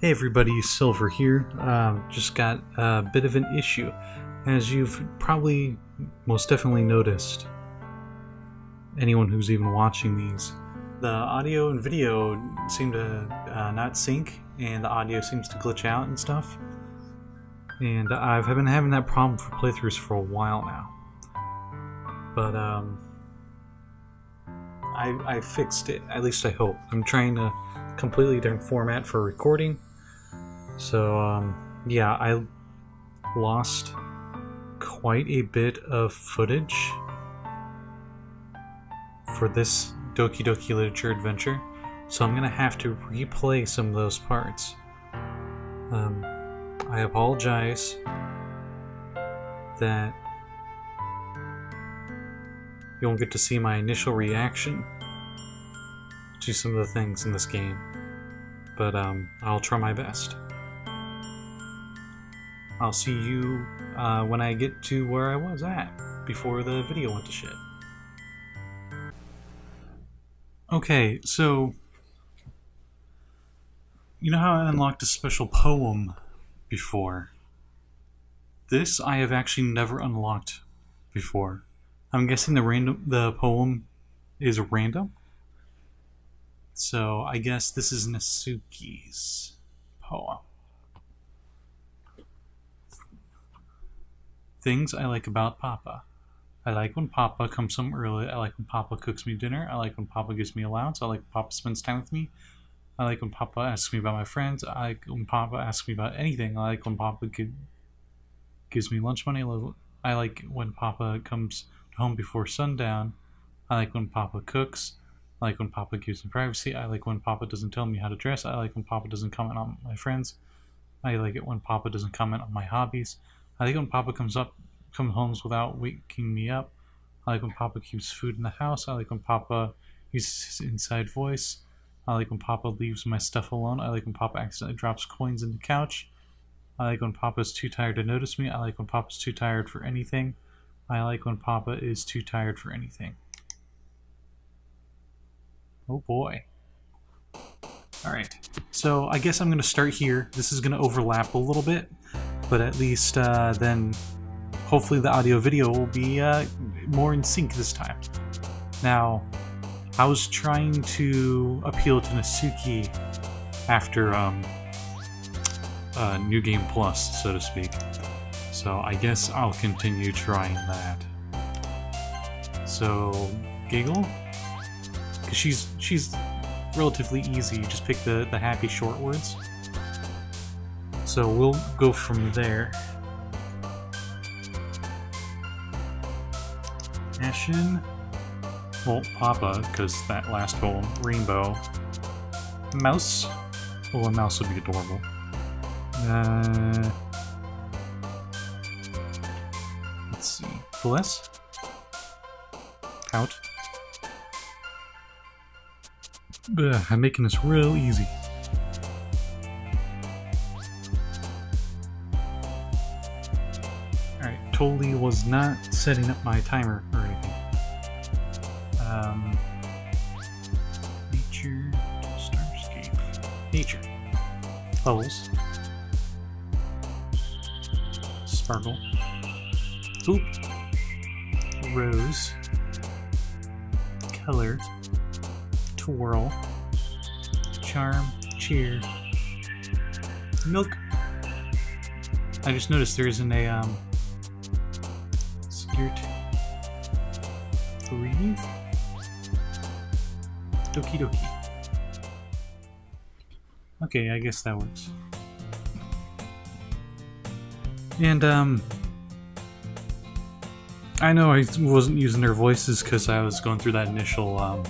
Hey everybody, Silver here. Just got a bit of an issue. As you've probably most definitely noticed, anyone who's even watching these, the audio and video seem to not sync, and the audio seems to glitch out and stuff. And I've been having that problem for playthroughs for a while now. But I fixed it, at least I hope. I'm trying a completely different format for recording. So, yeah, I lost quite a bit of footage for this Doki Doki Literature Adventure, so I'm gonna have to replay some of those parts. I apologize that you won't get to see my initial reaction to some of the things in this game, but I'll try my best. I'll see you when I get to where I was at before the video went to shit. Okay, so you know how I unlocked a special poem before? This I have actually never unlocked before. I'm guessing the poem is random. So I guess this is Nasuki's poem. Things I like about Papa. I like when Papa comes home early. I like when Papa cooks me dinner. I like when Papa gives me allowance. I like when Papa spends time with me. I like when Papa asks me about my friends. I like when Papa asks me about anything. I like when Papa gives me lunch money. I like when Papa comes home before sundown. I like when Papa cooks. I like when Papa gives me privacy. I like when Papa doesn't tell me how to dress. I like when Papa doesn't comment on my friends. I like it when Papa doesn't comment on my hobbies. I like when Papa comes home without waking me up. I like when Papa keeps food in the house. I like when Papa uses his inside voice. I like when Papa leaves my stuff alone. I like when Papa accidentally drops coins in the couch. I like when Papa's too tired to notice me. I like when Papa's too tired for anything. I like when Papa is too tired for anything. Oh boy. Alright, so I guess I'm going to start here. This is going to overlap a little bit, but at least then hopefully the audio-video will be more in sync this time. Now, I was trying to appeal to Nasuki after New Game Plus, so to speak. So I guess I'll continue trying that. So, Giggle? Because she's relatively easy, you just pick the happy short words. So we'll go from there. Ashen. Well, Papa, because that last poem. Rainbow. Mouse. Oh, a mouse would be adorable. Let's see. Bless. Pout. Ugh, I'm making this real easy. Alright, totally was not setting up my timer or anything. Nature, Starscape. Nature. Bubbles. Sparkle. Oop. Rose. Color. Twirl. Charm. Cheer. Milk. I just noticed there isn't a skirt. Breathe. Doki Doki. Okay, I guess that works. And I know I wasn't using their voices because I was going through that initial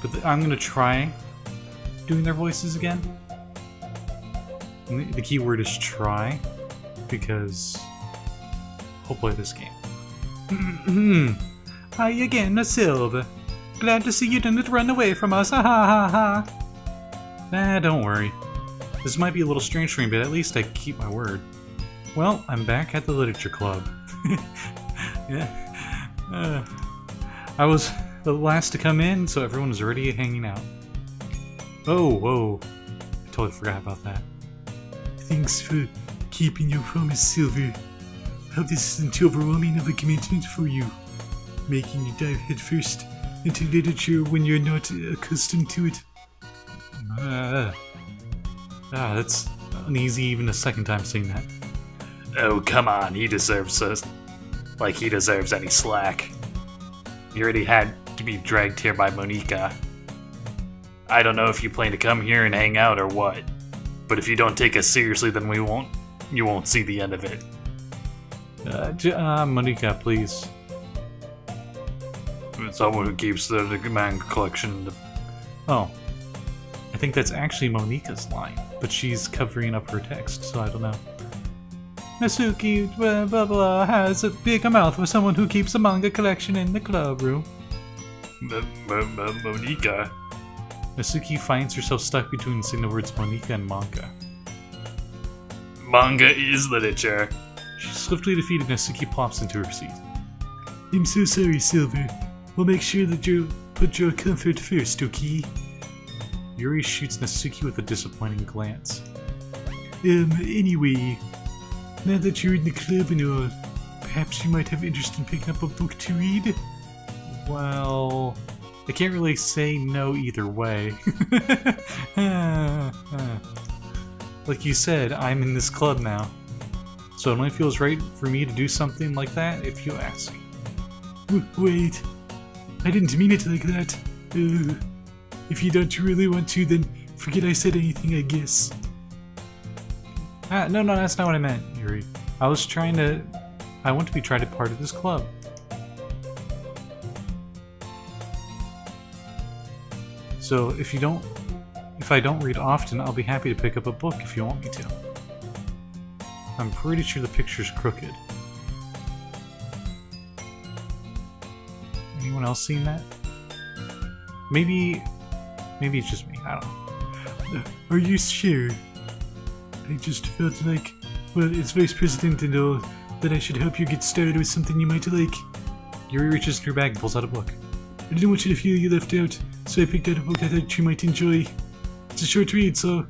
but I'm gonna try doing their voices again. And the key word is try, because I'll play this game. Hi again, Silver. Glad to see you didn't run away from us. Ha ha ha ha. Nah, don't worry. This might be a little strange for me, but at least I keep my word. Well, I'm back at the literature club. Yeah. I was the last to come in, so everyone was already hanging out. Oh, whoa. I totally forgot about that. Thanks for keeping your promise, Silver. Hope this isn't too overwhelming of a commitment for you, making you dive headfirst into literature when you're not accustomed to it. That's uneasy even a second time saying that. Oh, come on, he deserves us. Like he deserves any slack. You already had to be dragged here by Monica. I don't know if you plan to come here and hang out or what, but if you don't take us seriously, then you won't see the end of it. Monica, please. Someone who keeps the manga collection. Oh. I think that's actually Monica's line, but she's covering up her text, so I don't know. Nasuki, blah blah blah, has a bigger mouth for someone who keeps a manga collection in the club room. Monica? Nasuki finds herself stuck between saying the words Monica and manga. Manga is literature. She swiftly defeated Nasuki, plops into her seat. I'm so sorry, Silver. We'll make sure that you put your comfort first, Doki. Yuri shoots Nasuki with a disappointing glance. Anyway, now that you're in the club and all, perhaps you might have interest in picking up a book to read? Well, I can't really say no either way. Like you said, I'm in this club now. So it only feels right for me to do something like that if you ask. Wait, I didn't mean it like that. If you don't really want to, then forget I said anything, I guess. No, that's not what I meant, Yuri. I want to be tried to part of this club. So if I don't read often, I'll be happy to pick up a book if you want me to. I'm pretty sure the picture's crooked. Anyone else seen that? Maybe it's just me, I don't know. Are you sure? I just felt like, well, as vice president and all, that I should help you get started with something you might like. Yuri reaches in her bag and pulls out a book. I didn't want you to feel you left out, so I picked out a book I thought you might enjoy. It's a short read, so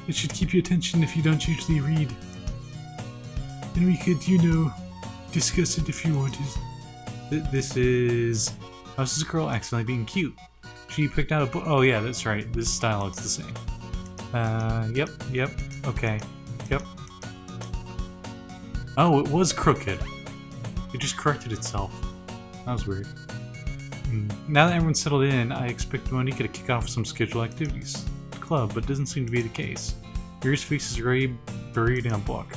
it should keep your attention if you don't usually read. And we could, discuss it if you wanted. This is a girl accidentally being cute. She picked out a book. Oh yeah, that's right. This style looks the same. Yep, okay, yep. Oh, it was crooked. It just corrected itself. That was weird. Now that everyone's settled in, I expect Monica to kick off some scheduled activities. The club, but it doesn't seem to be the case. Yuri's face is already buried in a book.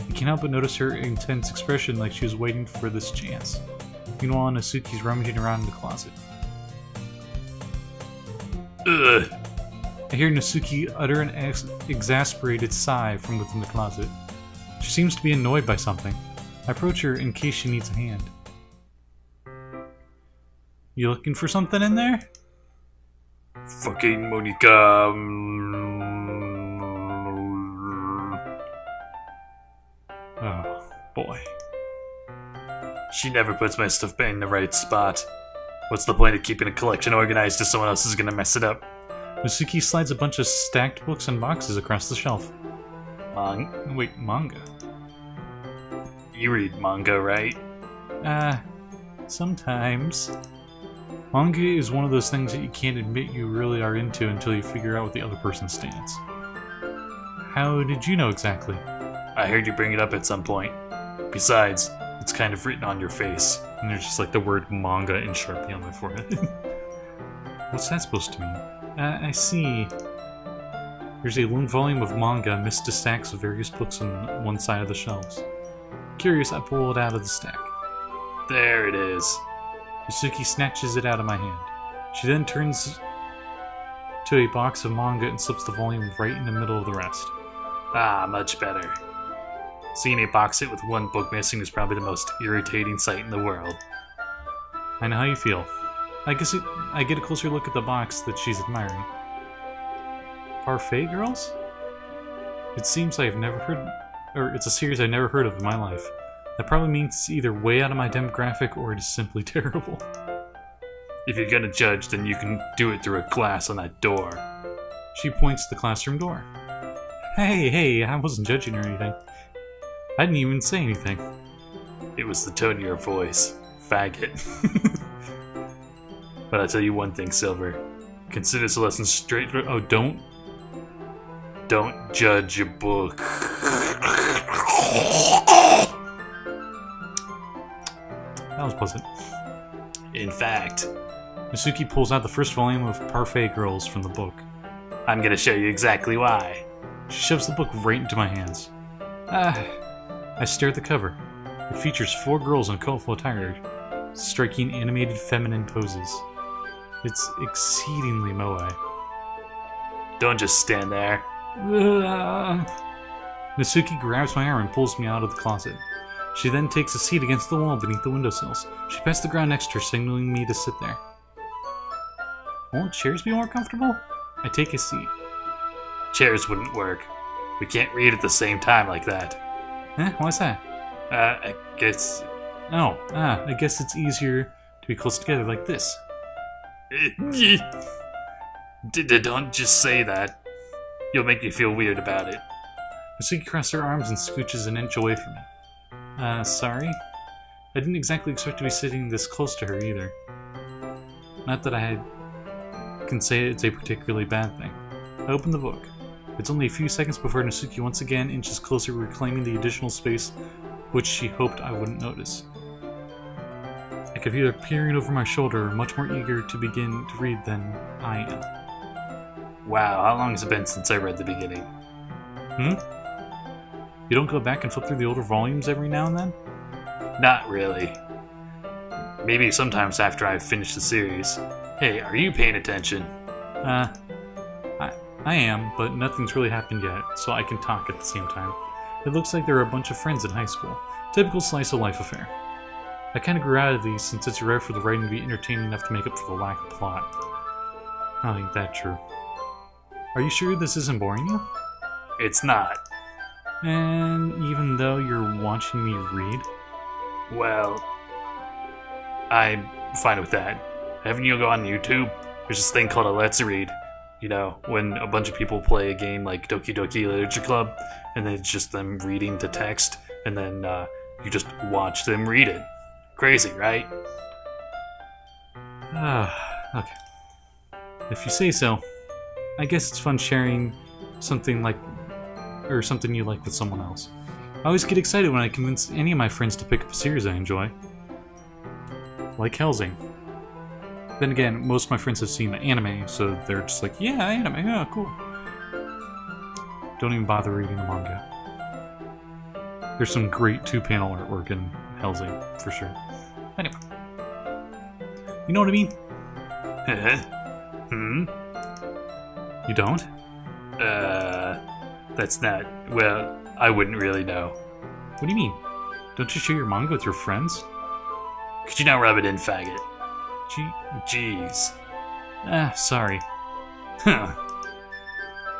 You can't help but notice her intense expression like she was waiting for this chance. Meanwhile, Nasuki's rummaging around in the closet. Ugh. I hear Nasuki utter an exasperated sigh from within the closet. She seems to be annoyed by something. I approach her in case she needs a hand. You looking for something in there? Fucking Monica. Oh, boy. She never puts my stuff back in the right spot. What's the point of keeping a collection organized if someone else is gonna mess it up? Nasuki slides a bunch of stacked books and boxes across the shelf. Wait, manga? You read manga, right? Sometimes. Manga is one of those things that you can't admit you really are into until you figure out what the other person stands. How did you know exactly? I heard you bring it up at some point. Besides, it's kind of written on your face. And there's just like the word manga in Sharpie on my forehead. What's that supposed to mean? I see. There's a lone volume of manga amidst the stacks of various books on one side of the shelves. Curious, I pull it out of the stack. There it is. Nasuki snatches it out of my hand. She then turns to a box of manga and slips the volume right in the middle of the rest. Ah, much better. Seeing a box set with one book missing is probably the most irritating sight in the world. I know how you feel. I get a closer look at the box that she's admiring. Parfait Girls? It seems I've never heard, or it's a series I've never heard of in my life. That probably means it's either way out of my demographic or it is simply terrible. If you're gonna judge, then you can do it through a glass on that door. She points to the classroom door. Hey, I wasn't judging or anything. I didn't even say anything. It was the tone of your voice, faggot. But I'll tell you one thing, Silver. Consider this lesson straight. Oh, don't judge a book. That was pleasant. In fact, Nasuki pulls out the first volume of Parfait Girls from the book. I'm gonna show you exactly why. She shoves the book right into my hands. I stare at the cover. It features 4 girls in colorful attire, striking animated feminine poses. It's exceedingly moe. Don't just stand there. Nasuki grabs my arm and pulls me out of the closet. She then takes a seat against the wall beneath the windowsills. She pats the ground next to her, signaling me to sit there. Won't chairs be more comfortable? I take a seat. Chairs wouldn't work. We can't read at the same time like that. Why's that? I guess... I guess it's easier to be close together like this. Don't just say that. You'll make me feel weird about it. Nasuki crosses her arms and scooches an inch away from me. Sorry? I didn't exactly expect to be sitting this close to her either. Not that I can say it's a particularly bad thing. I open the book. It's only a few seconds before Nasuki once again inches closer, reclaiming the additional space which she hoped I wouldn't notice. I could be either peering over my shoulder or much more eager to begin to read than I am. Wow, how long has it been since I read the beginning? You don't go back and flip through the older volumes every now and then? Not really. Maybe sometimes after I've finished the series. Hey, are you paying attention? I am, but nothing's really happened yet, so I can talk at the same time. It looks like there are a bunch of friends in high school. Typical slice of life affair. I kinda grew out of these since it's rare for the writing to be entertaining enough to make up for the lack of plot. Ain't that true. Are you sure this isn't boring you? It's not. And even though you're watching me read? Well, I'm fine with that. Haven't you go on YouTube? There's this thing called a Let's Read. You know, when a bunch of people play a game like Doki Doki Literature Club, and then it's just them reading the text, and then you just watch them read it. Crazy, right? Okay. If you say so. I guess it's fun sharing something you like with someone else. I always get excited when I convince any of my friends to pick up a series I enjoy. Like Hellsing. Then again, most of my friends have seen the anime, so they're just like, yeah, anime, yeah, cool. Don't even bother reading the manga. There's some great 2-panel artwork in Hellsing, for sure. Anyway. You know what I mean? You don't? That's not... Well, I wouldn't really know. What do you mean? Don't you share your manga with your friends? Could you not rub it in, faggot? Jeez. Sorry. Huh.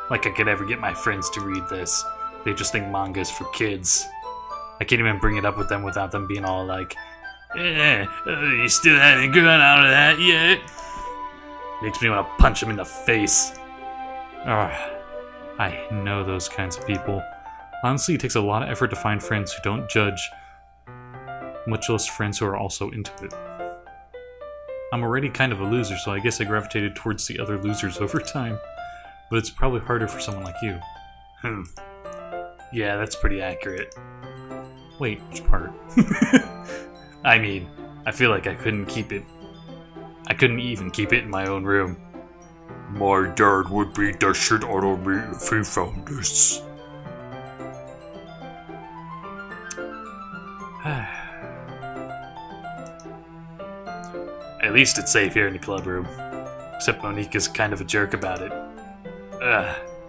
Like I could ever get my friends to read this. They just think manga's for kids. I can't even bring it up with them without them being all like, you still haven't grown out of that yet? Makes me want to punch them in the face. I know those kinds of people. Honestly, it takes a lot of effort to find friends who don't judge, much less friends who are also into it. I'm already kind of a loser, so I guess I gravitated towards the other losers over time. But it's probably harder for someone like you. Yeah, that's pretty accurate. Wait, which part? I mean, I feel like I couldn't even keep it in my own room. My dad would beat the shit out of me if he found this. At least it's safe here in the club room. Except Monica's kind of a jerk about it.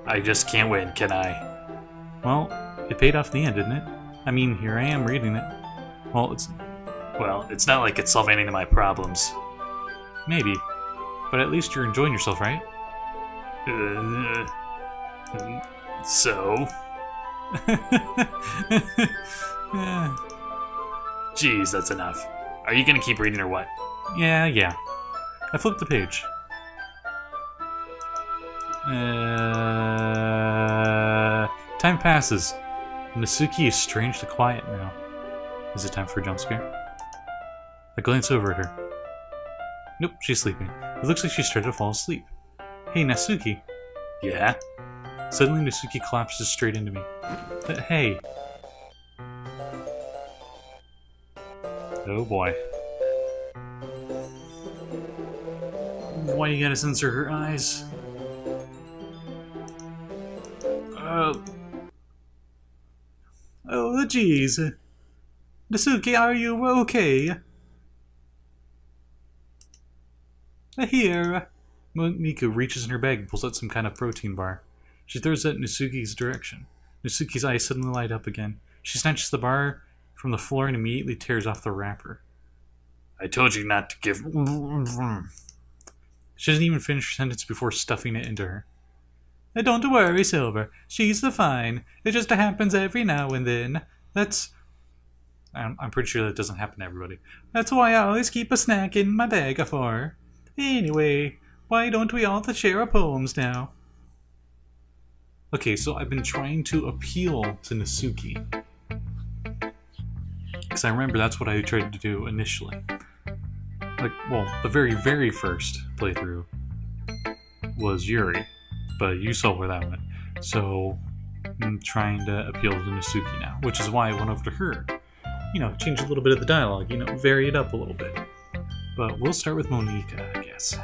I just can't win, can I? Well, it paid off in the end, didn't it? I mean, here I am reading it. Well, it's not like it's solving any of my problems. Maybe. But at least you're enjoying yourself, right? So? Jeez, that's enough. Are you gonna keep reading or what? Yeah. I flipped the page. Time passes. Nasuki is strangely quiet now. Is it time for a jump scare? I glance over at her. Nope, she's sleeping. It looks like she started to fall asleep. Hey, Nasuki. Yeah? Suddenly, Nasuki collapses straight into me. Hey. Oh boy. Why you gotta censor her eyes? Oh, jeez. Nasuki, are you okay? Here. Monika reaches in her bag and pulls out some kind of protein bar. She throws it in Nasuki's direction. Nasuki's eyes suddenly light up again. She snatches the bar from the floor and immediately tears off the wrapper. I told you not to give... She doesn't even finish her sentence before stuffing it into her. Don't worry, Silver. She's fine. It just happens every now and then. I'm pretty sure that doesn't happen to everybody. That's why I always keep a snack in my bag for her. Anyway, why don't we all share our poems now? Okay, so I've been trying to appeal to Nasuki. Because I remember that's what I tried to do initially. The very, very first playthrough was Yuri. But you saw where that went. So, I'm trying to appeal to Nasuki now. Which is why I went over to her. Change a little bit of the dialogue. Vary it up a little bit. But we'll start with Monika, I guess.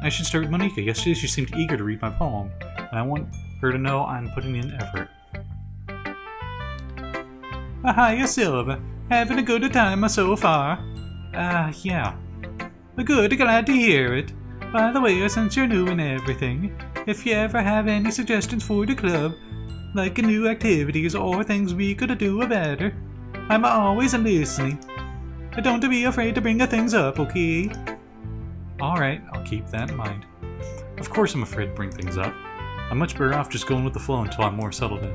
I should start with Monika. Yesterday she seemed eager to read my poem. And I want her to know I'm putting in effort. Hiya, Silver. Having a good time so far? Yeah. Good, glad to hear it. By the way, since you're new and everything, if you ever have any suggestions for the club, like new activities or things we could do better, I'm always listening. Don't be afraid to bring things up, okay? Alright, I'll keep that in mind. Of course I'm afraid to bring things up. I'm much better off just going with the flow until I'm more settled in.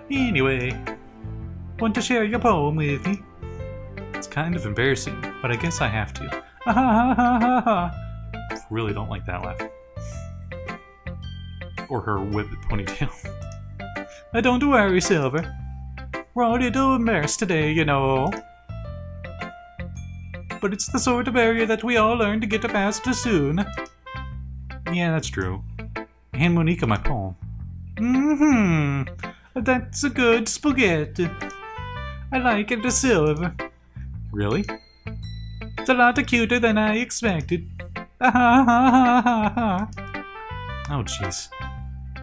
Anyway, want to share your poem with me? It's kind of embarrassing, but I guess I have to. Ha ha ha ha ha. Really don't like that laugh. Or her whip ponytail. Don't worry, Silver. We're all a little embarrassed today, But it's the sort of barrier that we all learn to get past soon. Yeah, that's true. Hand Monika my poem. That's a good spaghetti. I like it, Silver. Really? It's a lot cuter than I expected. Oh, jeez.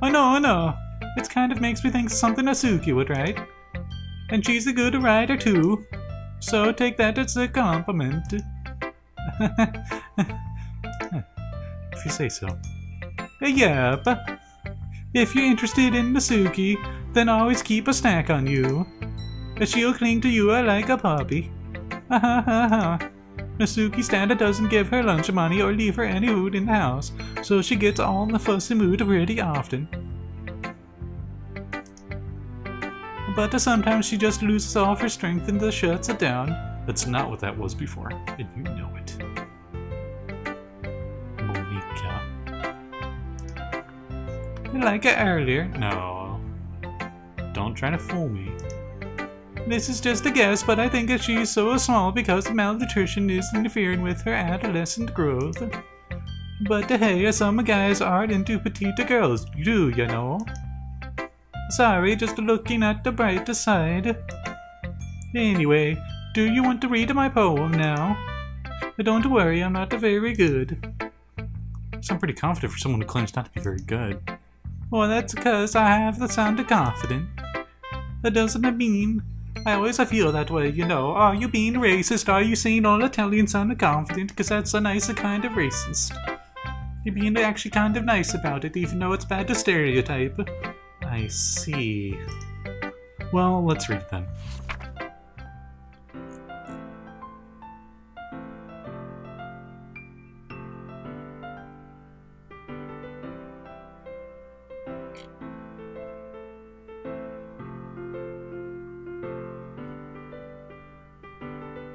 Oh, no. It kind of makes me think something Nasuki would write. And she's a good writer, too. So take that as a compliment. If you say so. Yep. If you're interested in Nasuki, then always keep a snack on you. She'll cling to you like a puppy. Nasuki Standa doesn't give her lunch money or leave her any food in the house, so she gets all in the fussy mood pretty often. But sometimes she just loses all of her strength and shuts it down. That's not what that was before, and you know it. Monika. Like it earlier? No. Don't try to fool me. This is just a guess, but I think that she's so small because malnutrition is interfering with her adolescent growth. But hey, some guys aren't into petite girls, you know. Sorry, just looking at the brighter side. Anyway, do you want to read my poem now? Don't worry, I'm not very good. I'm pretty confident for someone who claims not to be very good. Well, that's because I have the sound of confident. That doesn't mean... I always feel that way, Are you being racist? Are you saying all Italians sound confident? Because that's a nicer kind of racist. You're being actually kind of nice about it, even though it's bad to stereotype. I see. Well, let's read it then.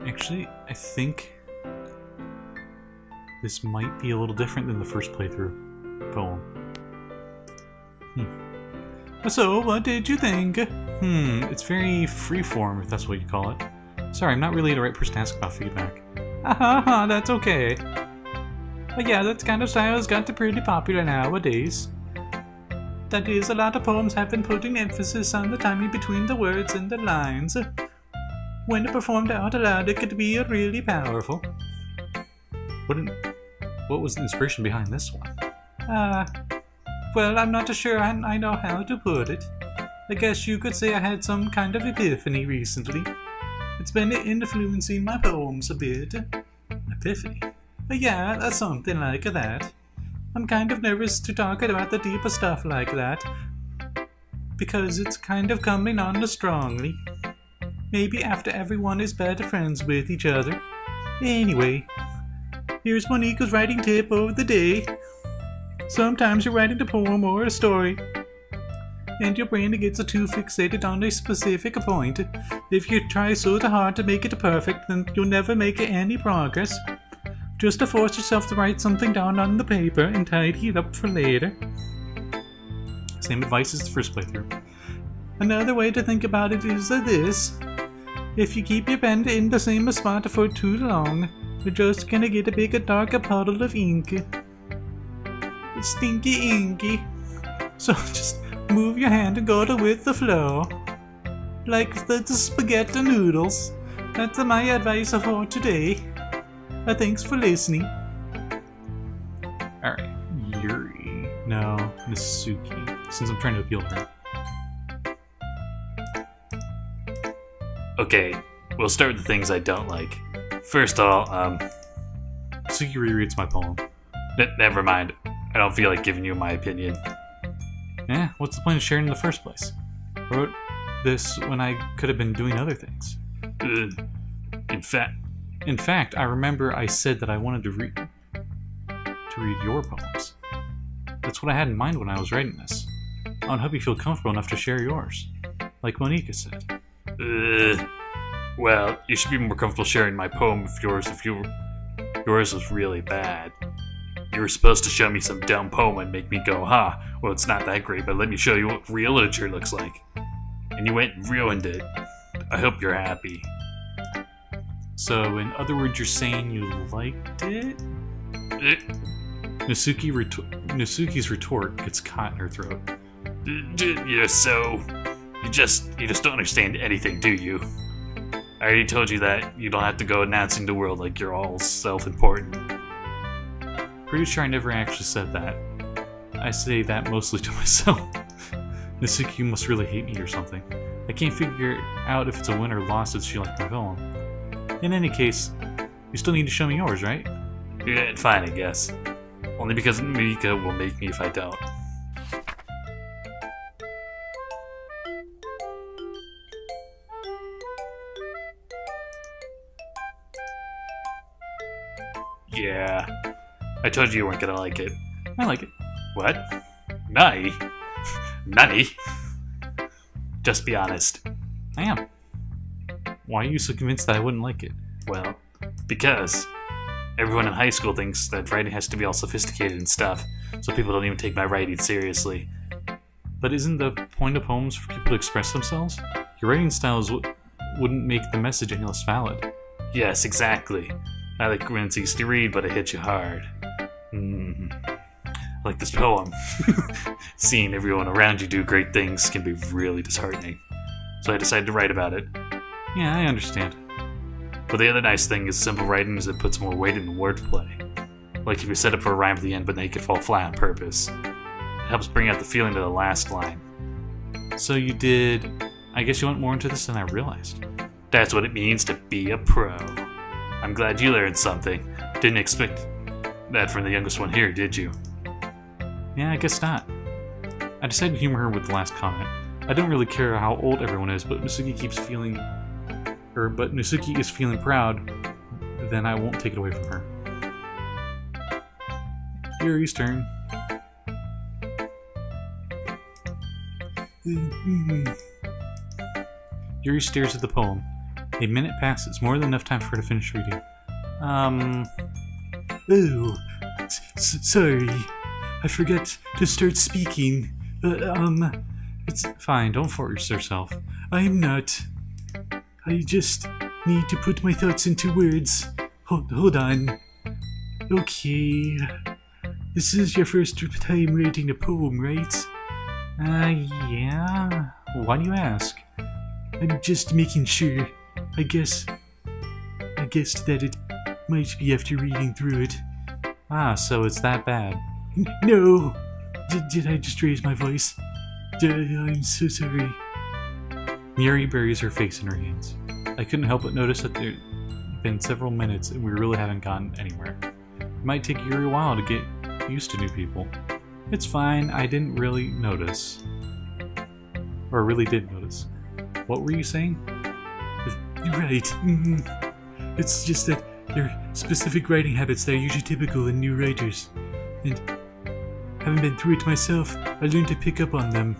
Actually, I think This might be a little different than the first playthrough poem. So, what did you think? It's very freeform, if that's what you call it. Sorry, I'm not really the right person to ask about feedback. That's okay. But yeah, that kind of style has gotten pretty popular nowadays. That is, a lot of poems have been putting emphasis on the timing between the words and the lines. When performed out loud, it could be really powerful. What was the inspiration behind this one? Well, I'm not sure I know how to put it. I guess you could say I had some kind of epiphany recently. It's been influencing my poems a bit. Epiphany? But yeah, something like that. I'm kind of nervous to talk about the deeper stuff like that, because it's kind of coming on strongly. Maybe after everyone is better friends with each other. Anyway, here's Monika's writing tip of the day. Sometimes you're writing a poem or a story, and your brain gets too fixated on a specific point. If you try so hard to make it perfect, then you'll never make any progress. Just to force yourself to write something down on the paper and tidy it up for later. Same advice as the first playthrough. Another way to think about it is this. If you keep your pen in the same spot for too long, you're just gonna get a big dark puddle of ink. Stinky inky. So just move your hand and go with the flow. Like the spaghetti noodles. That's my advice for today. Thanks for listening. Alright, Yuri. No, Nasuki. Since I'm trying to appeal to her. Okay, we'll start with the things I don't like. First of all, Nasuki rereads my poem. Never mind. I don't feel like giving you my opinion. What's the point of sharing in the first place? I wrote this when I could have been doing other things. In fact, I remember I said that I wanted to read your poems. That's what I had in mind when I was writing this. I would hope you feel comfortable enough to share yours, like Monika said. Well, you should be more comfortable sharing my poem of yours if yours was really bad. You were supposed to show me some dumb poem and make me go, well, it's not that great, but let me show you what real literature looks like. And you went and ruined it. I hope you're happy. So, in other words, you're saying you liked it? Nasuki's retort gets caught in her throat. Yeah, so you just don't understand anything, do you? I already told you that you don't have to go announcing the world like you're all self-important. Pretty sure I never actually said that. I say that mostly to myself. Nasuki must really hate me or something. I can't figure out if it's a win or loss that she liked my poem. In any case, you still need to show me yours, right? Yeah, fine, I guess. Only because Mika will make me if I don't. Yeah. I told you weren't gonna like it. I like it. What? Nani? Nani? Just be honest. I am. Why are you so convinced that I wouldn't like it? Well, because everyone in high school thinks that writing has to be all sophisticated and stuff, so people don't even take my writing seriously. But isn't the point of poems for people to express themselves? Your writing styles wouldn't make the message any less valid. Yes, exactly. I like when it's easy to read, but it hits you hard. Like this poem. Seeing everyone around you do great things can be really disheartening. So I decided to write about it. Yeah, I understand. But the other nice thing is simple writing is it puts more weight in the wordplay. Like if you set up for a rhyme at the end but make it fall flat on purpose. It helps bring out the feeling of the last line. So you did... I guess you went more into this than I realized. That's what it means to be a pro. I'm glad you learned something. Didn't expect that from the youngest one here, did you? Yeah, I guess not. I decided to humor her with the last comment. I don't really care how old everyone is, but Nasuki is feeling proud, then I won't take it away from her. Yuri's turn. Yuri stares at the poem. A minute passes, more than enough time for her to finish reading. Oh, sorry. I forgot to start speaking. It's fine, don't force yourself. I'm not. I just need to put my thoughts into words. Hold on. Okay. This is your first time writing a poem, right? Yeah. Why do you ask? I'm just making sure. I guessed that it might be after reading through it. Ah, so it's that bad. No! Did I just raise my voice? I'm so sorry. Yuri buries her face in her hands. I couldn't help but notice that there'd been several minutes and we really haven't gotten anywhere. It might take Yuri a while to get used to new people. It's fine, I didn't really notice. Or really did notice. What were you saying? Right. It's just that there are specific writing habits that are usually typical in new writers. And having been through it myself, I learned to pick up on them.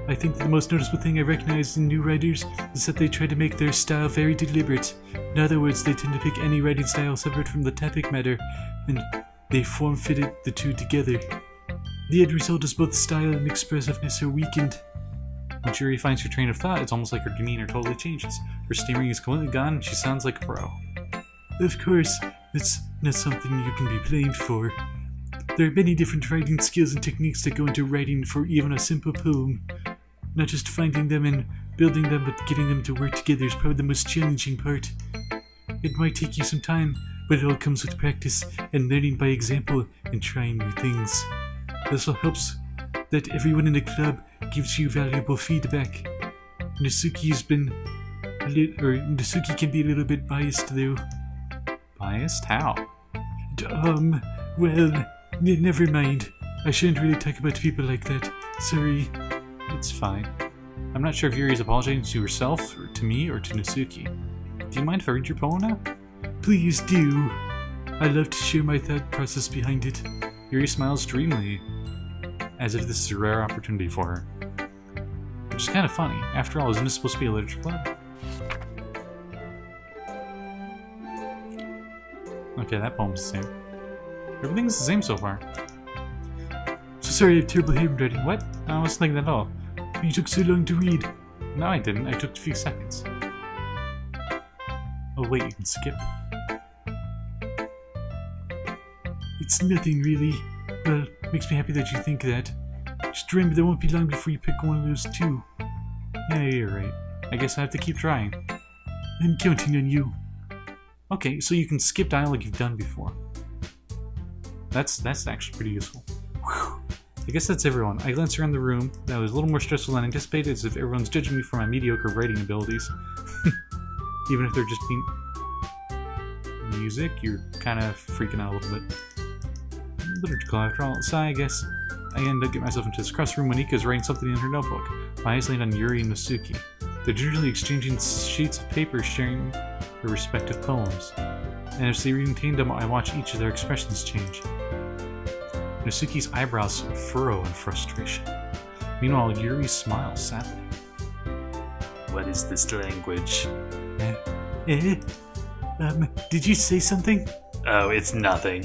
I think that the most noticeable thing I recognize in new writers is that they try to make their style very deliberate. In other words, they tend to pick any writing style separate from the topic matter, and they form-fitted the two together. The end result is both style and expressiveness are weakened. When Yuri finds her train of thought, it's almost like her demeanor totally changes. Her stammering is completely gone and she sounds like a pro. Of course, that's not something you can be blamed for. There are many different writing skills and techniques that go into writing for even a simple poem. Not just finding them and building them, but getting them to work together is probably the most challenging part. It might take you some time, but it all comes with practice and learning by example and trying new things. It also helps that everyone in the club gives you valuable feedback. Nasuki can be a little bit biased though. Biased? How? Well, never mind. I shouldn't really talk about people like that. Sorry. It's fine. I'm not sure if Yuri's apologizing to herself, or to me, or to Nasuki. Do you mind if I read your poem now? Please do. I love to share my thought process behind it. Yuri smiles dreamily, as if this is a rare opportunity for her. Which is kind of funny. After all, isn't this supposed to be a literature club? Okay, that poem's the same. Everything's the same so far. So sorry I have terrible handwriting. What? I wasn't thinking that at all. You took so long to read. No, I didn't. I took a few seconds. Oh wait, you can skip. It's nothing really. Well, makes me happy that you think that. Just remember there won't be long before you pick one of those two. Yeah, you're right. I guess I have to keep trying. I'm counting on you. Okay, so you can skip dialogue you've done before. That's actually pretty useful. Whew. I guess that's everyone. I glanced around the room. That was a little more stressful than anticipated, as if everyone's judging me for my mediocre writing abilities. Even if they're just being... music, you're kind of freaking out a little bit. Literature club, after all. So I guess I end up getting myself into this crossroom when Nika's writing something in her notebook. My eyes land on Yuri and Nasuki. They're gingerly exchanging sheets of paper, sharing their respective poems. And as they read in tandem, I watch each of their expressions change. Nasuki's eyebrows furrow in frustration. Meanwhile, Yuri smiles sadly. What is this language? Did you say something? Oh, it's nothing.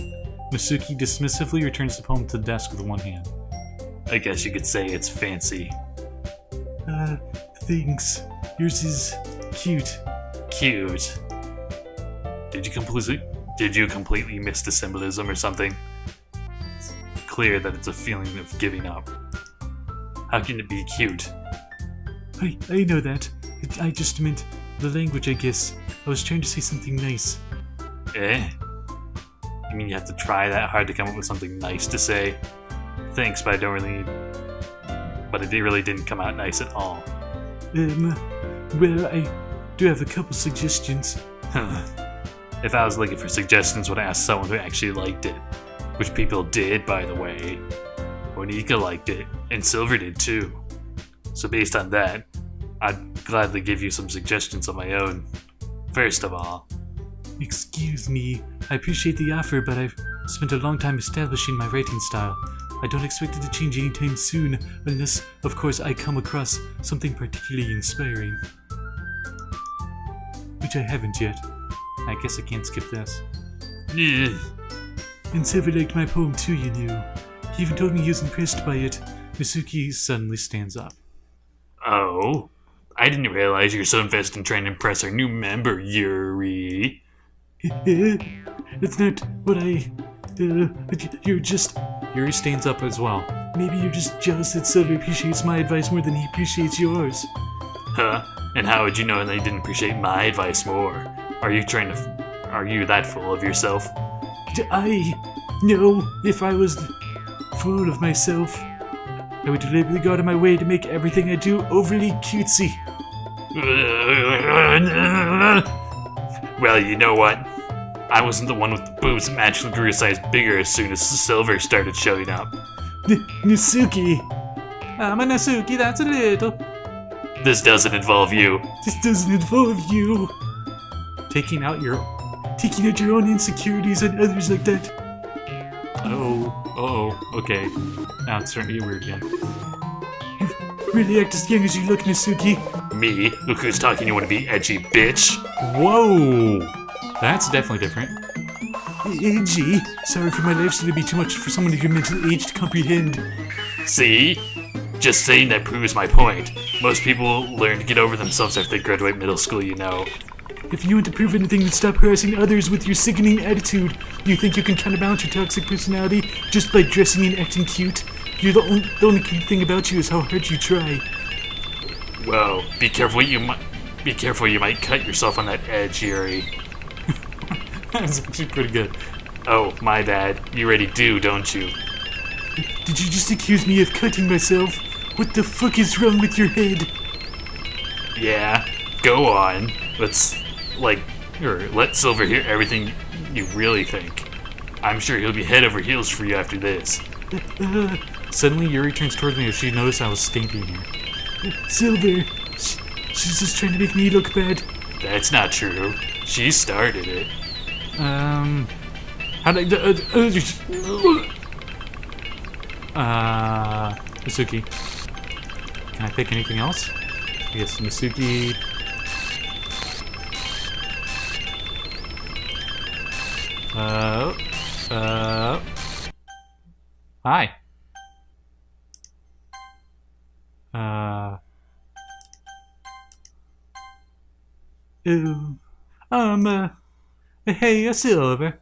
Nasuki dismissively returns the poem to the desk with one hand. I guess you could say it's fancy. Thanks. Yours is cute. Cute. Did you completely miss the symbolism or something? It's clear that it's a feeling of giving up. How can it be cute? I know that. I just meant the language, I guess. I was trying to say something nice. Eh? You mean you have to try that hard to come up with something nice to say? Thanks, but it really didn't come out nice at all. Well, I do have a couple suggestions. If I was looking for suggestions, would I ask someone who actually liked it? Which people did, by the way. Monika liked it, and Silver did too. So based on that, I'd gladly give you some suggestions of my own. First of all... Excuse me, I appreciate the offer, but I've spent a long time establishing my writing style. I don't expect it to change anytime soon, unless, of course, I come across something particularly inspiring. Which I haven't yet. I guess I can't skip this. And Silver liked my poem too, you know. He even told me he was impressed by it. Nasuki suddenly stands up. Oh, I didn't realize you're so invested in trying to impress our new member, Yuri. That's not what I... you're just... Yuri stands up as well. Maybe you're just jealous that Silver appreciates my advice more than he appreciates yours. Huh? And how would you know that he didn't appreciate my advice more? Are you that full of yourself? I know if I was full of myself, I would deliberately go out of my way to make everything I do overly cutesy. Well, you know what? I wasn't the one with the boobs that magically grew a size bigger as soon as Silver started showing up. Nasuki! I'm a Nasuki, that's a little. This doesn't involve you. This doesn't involve you. Taking out your own insecurities on others like that. okay. Now it's starting to get weird again. You really act as young as you look, Nasuki. Me? Look who's talking, you want to be edgy, bitch? Whoa! That's definitely different. Edgy? Sorry for my life's gonna be too much for someone of your mental age to comprehend. See? Just saying that proves my point. Most people learn to get over themselves after they graduate middle school, you know. If you want to prove anything, then stop harassing others with your sickening attitude. Do you think you can counterbalance your toxic personality just by dressing and acting cute? The only cute thing about you is how hard you try. Whoa, be careful you might cut yourself on that edge, Yuri. That's actually pretty good. Oh, my bad. You already do, don't you? Did you just accuse me of cutting myself? What the fuck is wrong with your head? Yeah, go on. Let Silver hear everything you really think. I'm sure he'll be head over heels for you after this. Suddenly, Yuri turns towards me as she noticed I was stinking here. Silver, she's just trying to make me look bad. That's not true. She started it. How did Nasuki. Can I pick anything else? I guess Nasuki. Hi. Hey, Silver.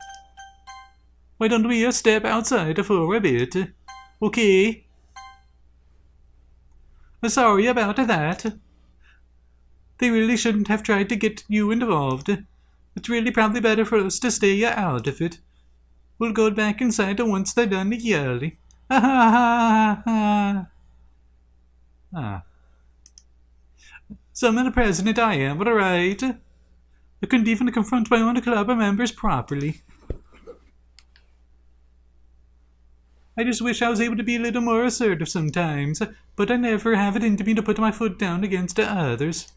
Why don't we step outside for a bit? Okay. Sorry about that. They really shouldn't have tried to get you involved. It's really probably better for us to stay out of it. We'll go back inside once they're done yelling. Ha ha ha ha. Ah. Some of the president I am, but alright. I couldn't even confront my own club members properly. I just wish I was able to be a little more assertive sometimes, but I never have it into me to put my foot down against others.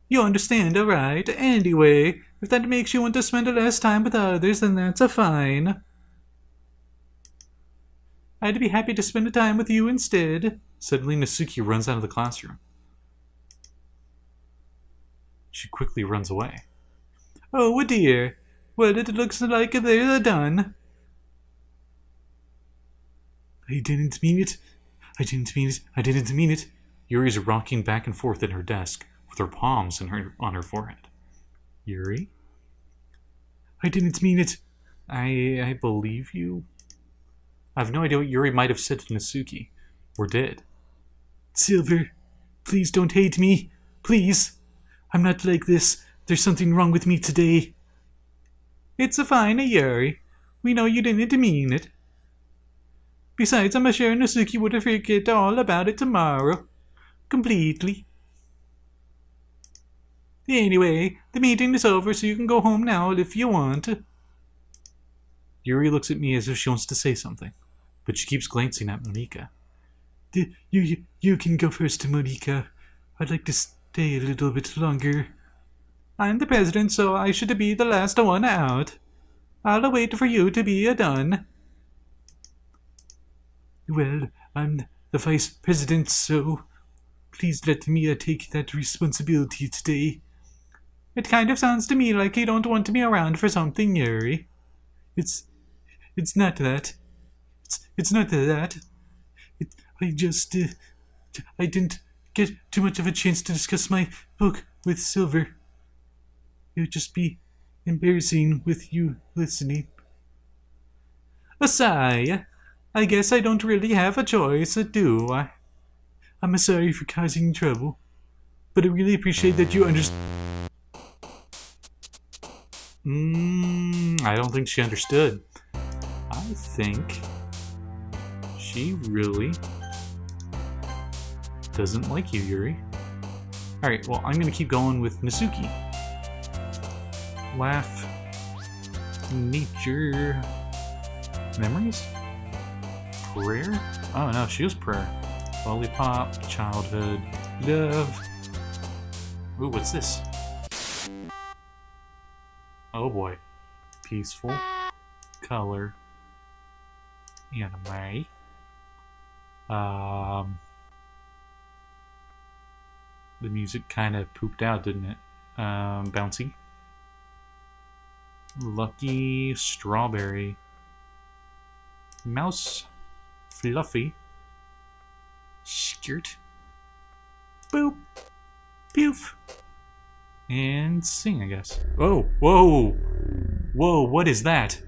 You understand, alright? Anyway, if that makes you want to spend less time with others, then that's a fine. I'd be happy to spend time with you instead. Suddenly, Nasuki runs out of the classroom. She quickly runs away. Oh dear. Well, it looks like they're done. I didn't mean it. I didn't mean it. I didn't mean it. Yuri's rocking back and forth at her desk with her palms on her forehead. Yuri? I didn't mean it. I believe you. I have no idea what Yuri might have said to Nasuki, or did. Silver, please don't hate me. Please. I'm not like this. There's something wrong with me today. It's a fine, Yuri. We know you didn't mean it. Besides, I'm sure Nasuki would forget all about it tomorrow. Completely. Anyway, the meeting is over, so you can go home now if you want. Yuri looks at me as if she wants to say something, but she keeps glancing at Monika. You can go first, Monika. I'd like to stay a little bit longer. I'm the president, so I should be the last one out. I'll wait for you to be done. Well, I'm the vice president, so please let me take that responsibility today. It kind of sounds to me like you don't want me around for something, Yuri. It's It's not that. It's not that. I just, I didn't get too much of a chance to discuss my book with Silver. It would just be embarrassing with you listening. A sigh. I guess I don't really have a choice, do I? I'm sorry for causing trouble, but I really appreciate that you understand. I don't think she understood. I think she really doesn't like you, Yuri. Alright, well, I'm gonna keep going with Nasuki. Laugh. Nature. Memories? Prayer? Oh no, she was prayer. Lollipop. Childhood. Love. Ooh, what's this? Oh boy. Peaceful. Color. Anime. The music kind of pooped out, didn't it? Bouncy. Lucky Strawberry. Mouse. Fluffy. Skirt. Boop. Poof. And sing, I guess. Oh, whoa! Whoa, what is that?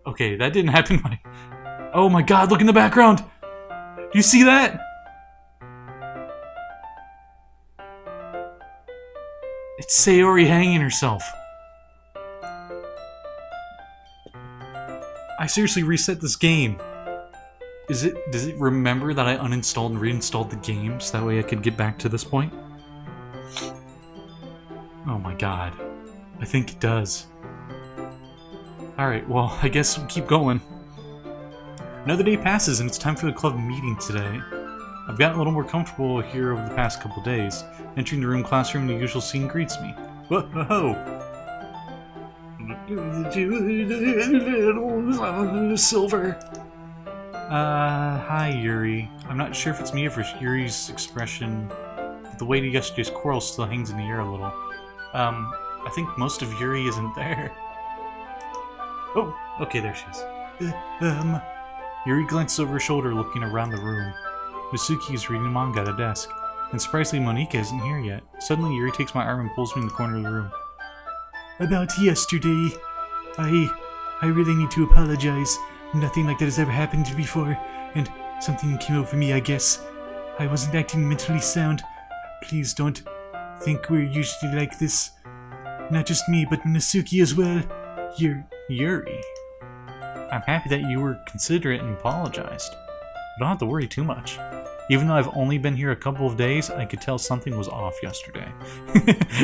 Okay, that didn't happen. Oh my god, look in the background! Do you see that? It's Sayori hanging herself. I seriously reset this game. Does it remember that I uninstalled and reinstalled the game so that way I could get back to this point? Oh my god. I think it does. Alright, well, I guess we'll keep going. Another day passes and it's time for the club meeting today. I've gotten a little more comfortable here over the past couple days. Entering the classroom, the usual scene greets me. Whoa! Silver. Hi, Yuri. I'm not sure if it's me or if it's Yuri's expression, but the weight of yesterday's quarrel still hangs in the air a little. I think most of Yuri isn't there. Oh, okay, there she is. Yuri glances over her shoulder, looking around the room. Nasuki is reading manga at a desk, and surprisingly, Monika isn't here yet. Suddenly, Yuri takes my arm and pulls me in the corner of the room. About yesterday, I really need to apologize. Nothing like that has ever happened before, and something came over me, I guess. I wasn't acting mentally sound. Please don't think we're usually like this. Not just me, but Nasuki as well. Yuri. I'm happy that you were considerate and apologized. You don't have to worry too much. Even though I've only been here a couple of days, I could tell something was off yesterday.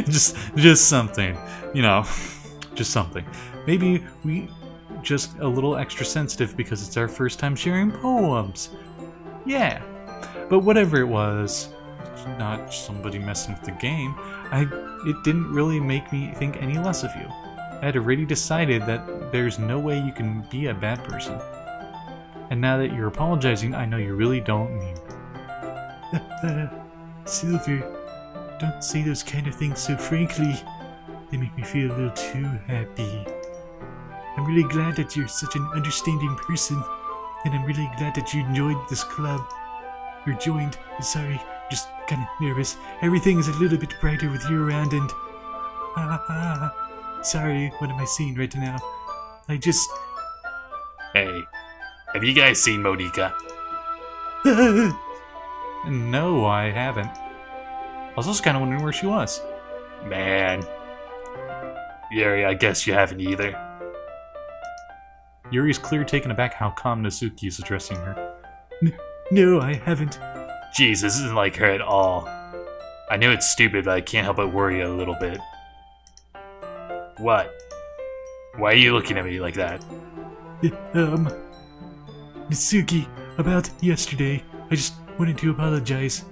just something. You know, just something. Maybe we just a little extra sensitive because it's our first time sharing poems. Yeah. But whatever it was, not somebody messing with the game, it didn't really make me think any less of you. I had already decided that there's no way you can be a bad person. And now that you're apologizing, I know you really don't mean it. Silver, don't say those kind of things so frankly. They make me feel a little too happy. I'm really glad that you're such an understanding person, and I'm really glad that you enjoyed this club. Or joined, sorry, just kind of nervous. Everything is a little bit brighter with you around and... Sorry, what am I seeing right now? I just... Hey, have you guys seen Monika? No, I haven't. I was just kind of wondering where she was. Man. Yuri, I guess you haven't either. Yuri's clear taken aback how calm Nasuki is addressing her. No, I haven't. Jeez, this isn't like her at all. I know it's stupid, but I can't help but worry a little bit. What? Why are you looking at me like that? Nasuki, about yesterday, I just wanted to apologize.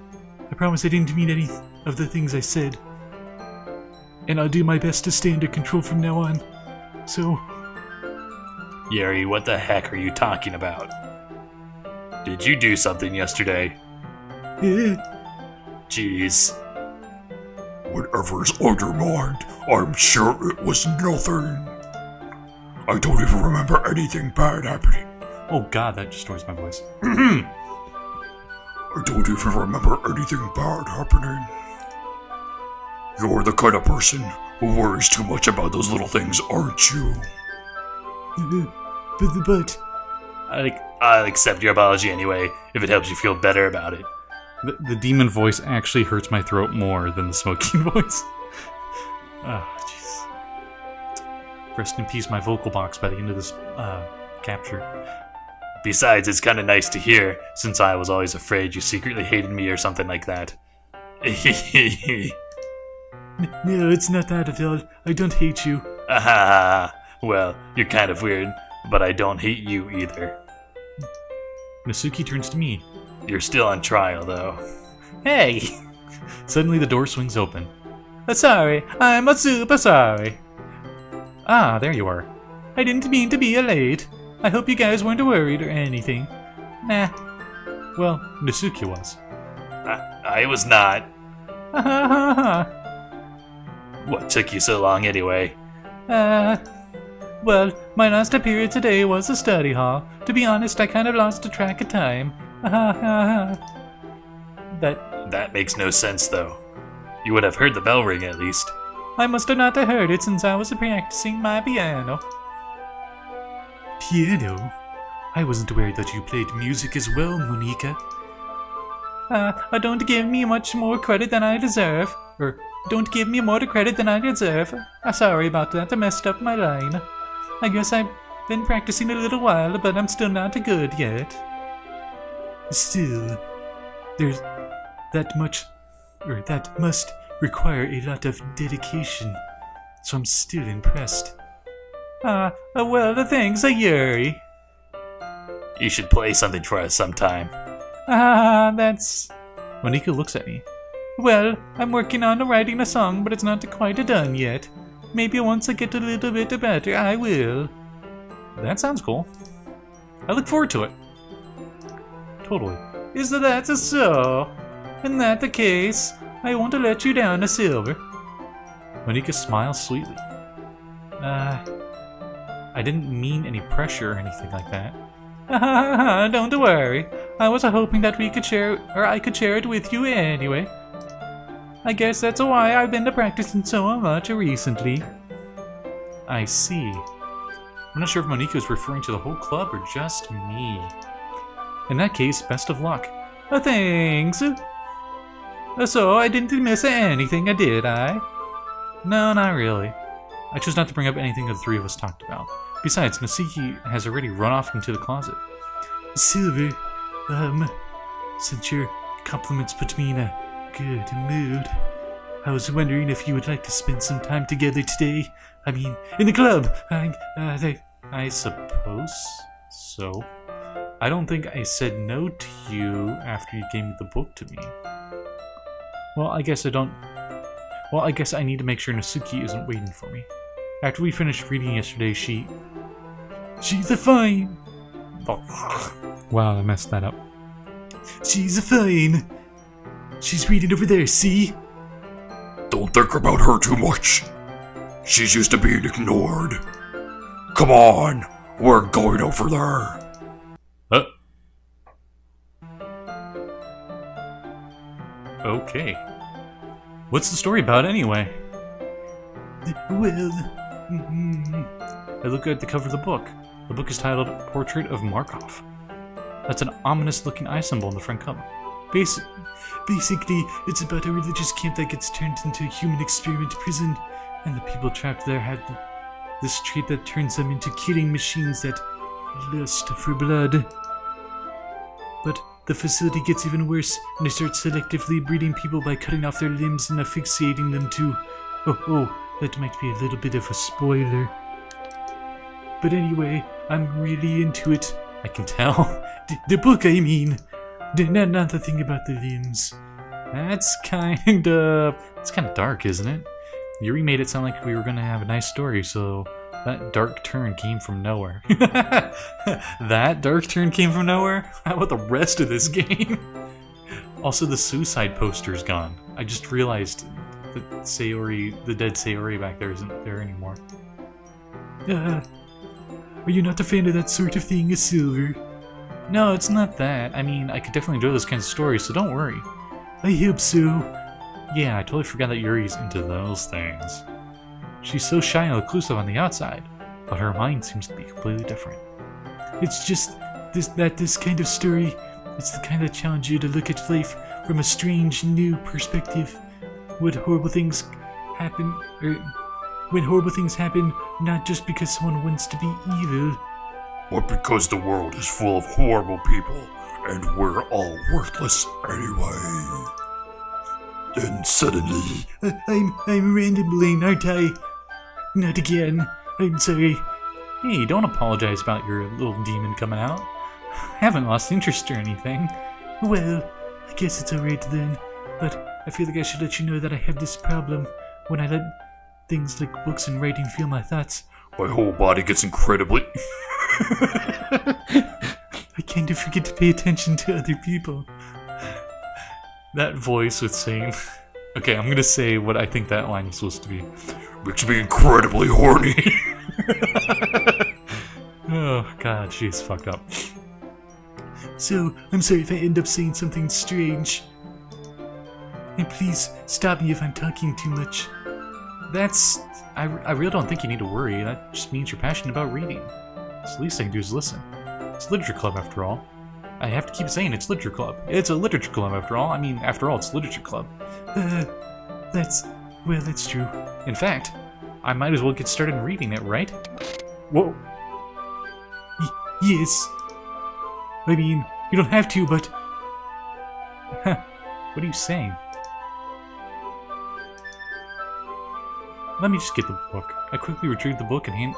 I promise I didn't mean any of the things I said. And I'll do my best to stay under control from now on. So... Yuri, what the heck are you talking about? Did you do something yesterday? Jeez. Whatever's on your mind, I'm sure it was nothing. I don't even remember anything bad happening. Oh god, that destroys my voice. I don't even remember anything bad happening. You're the kind of person who worries too much about those little things, aren't you? But I'll accept your apology anyway, if it helps you feel better about it. The demon voice actually hurts my throat more than the smoking voice. Oh, jeez. Rest in peace, my vocal box by the end of this capture. Besides, it's kind of nice to hear, since I was always afraid you secretly hated me or something like that. no, it's not that at all. I don't hate you. Ah, well, you're kind of weird, but I don't hate you either. Nasuki turns to me. You're still on trial, though. Hey! Suddenly the door swings open. Sorry, I'm super sorry. Ah, there you are. I didn't mean to be late. I hope you guys weren't worried or anything. Nah. Well, Nasuki was. I was not. Ha ha ha ha. What took you so long anyway? Well, my last period today was a study hall. To be honest, I kind of lost track of time. Ha ha ha. That makes no sense, though. You would have heard the bell ring, at least. I must have not heard it since I was practicing my piano. Piano? I wasn't aware that you played music as well, Monika. Don't give me much more credit than I deserve. Or, don't give me more credit than I deserve. Sorry about that, I messed up my line. I guess I've been practicing a little while, but I'm still not good yet. Still, there's that must require a lot of dedication, so I'm still impressed. Well, thanks, Yuri. You should play something for us sometime. That's... Monika looks at me. Well, I'm working on writing a song, but it's not quite done yet. Maybe once I get a little bit better, I will. That sounds cool. I look forward to it. Totally. Is that so? In that the case, I won't let you down, Silver. Monika smiles sweetly. I didn't mean any pressure or anything like that. Don't worry. I was hoping that we could share, or I could share it with you anyway. I guess that's why I've been practicing so much recently. I see. I'm not sure if Monika is referring to the whole club or just me. In that case, best of luck. Thanks. So, I didn't miss anything, did I? No, not really. I chose not to bring up anything the three of us talked about. Besides, Nasuki has already run off into the closet. Silver, since your compliments put me in a good mood, I was wondering if you would like to spend some time together today. I mean, in the club. I suppose so. I don't think I said no to you after you gave me the book to me. Well, I guess I don't... Well, I guess I need to make sure Nasuki isn't waiting for me. After we finished reading yesterday, She's a fine. Oh. Wow, I messed that up. She's a fine. She's reading over there, see? Don't think about her too much. She's used to being ignored. Come on, we're going over there. Okay. What's the story about anyway? Well... I look at the cover of the book. The book is titled Portrait of Markov. That's an ominous-looking eye symbol on the front cover. Basically, it's about a religious camp that gets turned into a human experiment prison, and the people trapped there have this trait that turns them into killing machines that lust for blood. But the facility gets even worse, and they start selectively breeding people by cutting off their limbs and asphyxiating them too. Oh, that might be a little bit of a spoiler. But anyway, I'm really into it. I can tell. The book, I mean. Not the thing about the limbs. It's kind of dark, isn't it? Yuri made it sound like we were going to have a nice story, so that dark turn came from nowhere. That dark turn came from nowhere? How about the rest of this game? Also, the suicide poster's gone. I just realized the dead Sayori back there isn't there anymore. Are you not a fan of that sort of thing, Silver? No, it's not that. I mean, I could definitely enjoy those kinds of stories, so don't worry. I hope so. Yeah, I totally forgot that Yuri's into those things. She's so shy and reclusive on the outside, but her mind seems to be completely different. It's just this kind of story, it's the kind that challenges you to look at life from a strange, new perspective. When horrible things happen, not just because someone wants to be evil, But because the world is full of horrible people, and we're all worthless anyway. Then suddenly... I'm rambling, aren't I? Not again. I'm sorry. Hey, don't apologize about your little demon coming out. I haven't lost interest or anything. Well, I guess it's alright then. But I feel like I should let you know that I have this problem when I let things like books and writing feel my thoughts. My whole body gets incredibly... I kind of forget to pay attention to other people. That voice with saying... Okay, I'm gonna say what I think that line is supposed to be. Makes me incredibly horny. Oh, God, she's fucked up. So, I'm sorry if I end up saying something strange. And please, stop me if I'm talking too much. That's... I really don't think you need to worry. That just means you're passionate about reading. So the least I can do is listen. It's literature club, after all. I have to keep saying it's literature club. It's a literature club, after all. I mean, after all, it's literature club. That's true. In fact, I might as well get started reading it, right? Whoa. Yes. I mean, you don't have to, but... What are you saying? Let me just get the book. I quickly retrieve the book and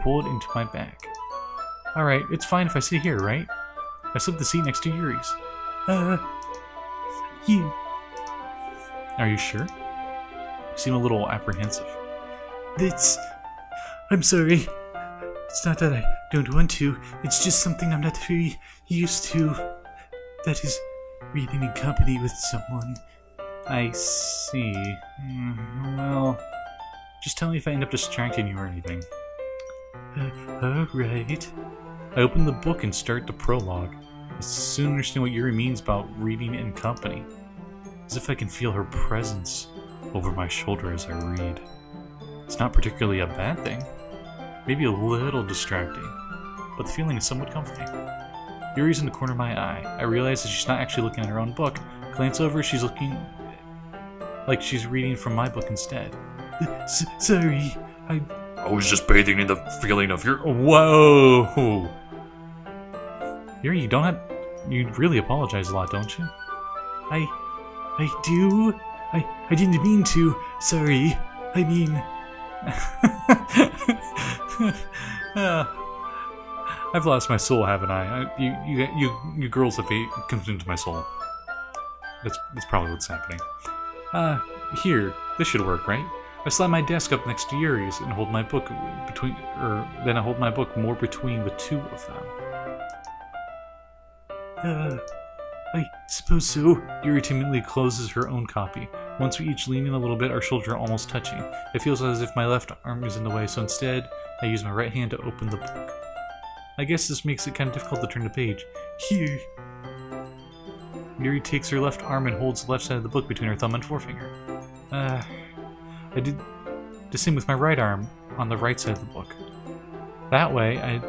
pull it into my bag. Alright, it's fine if I sit here, right? I slip the seat next to Yuri's. You. Are you sure? You seem a little apprehensive. I'm sorry. It's not that I don't want to, it's just something I'm not very used to. That is, reading in company with someone. I see. Well, just tell me if I end up distracting you or anything. Alright. I open the book and start the prologue. I soon understand what Yuri means about reading in company. As if I can feel her presence over my shoulder as I read. It's not particularly a bad thing. Maybe a little distracting. But the feeling is somewhat comforting. Yuri's in the corner of my eye. I realize that she's not actually looking at her own book. Glance over, she's looking like she's reading from my book instead. Sorry, I was just bathing in the feeling of your... Whoa! Yuri, you really apologize a lot, don't you? I do? I didn't mean to. Sorry. I mean... I've lost my soul, haven't I? You girls have consumed my soul. That's probably what's happening. Here, this should work, right? I slide my desk up next to Yuri's and hold my book then I hold my book more between the two of them. I suppose so. Yuri timidly closes her own copy. Once we each lean in a little bit, our shoulders are almost touching. It feels as if my left arm is in the way, so instead, I use my right hand to open the book. I guess this makes it kind of difficult to turn the page. Here. Yuri takes her left arm and holds the left side of the book between her thumb and forefinger. I did the same with my right arm on the right side of the book. That way, I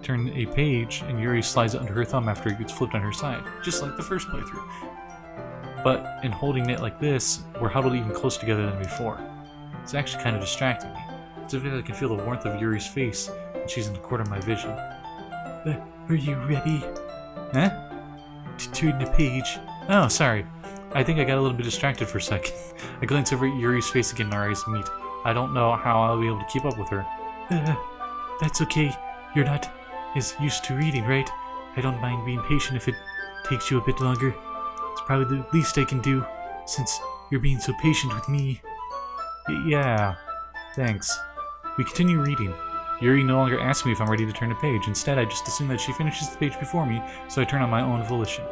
turn a page and Yuri slides it under her thumb after it gets flipped on her side, just like the first playthrough. But in holding it like this, we're huddled even closer together than before. It's actually kind of distracting me. It's as if I can feel the warmth of Yuri's face, and she's in the corner of my vision. Are you ready? Huh? To turn the page. Oh, sorry. I think I got a little bit distracted for a second. I glance over at Yuri's face again and our eyes meet. I don't know how I'll be able to keep up with her. That's okay. You're not as used to reading, right? I don't mind being patient if it takes you a bit longer. It's probably the least I can do, since you're being so patient with me. Yeah, thanks. We continue reading. Yuri no longer asks me if I'm ready to turn a page. Instead, I just assume that she finishes the page before me, so I turn on my own volition.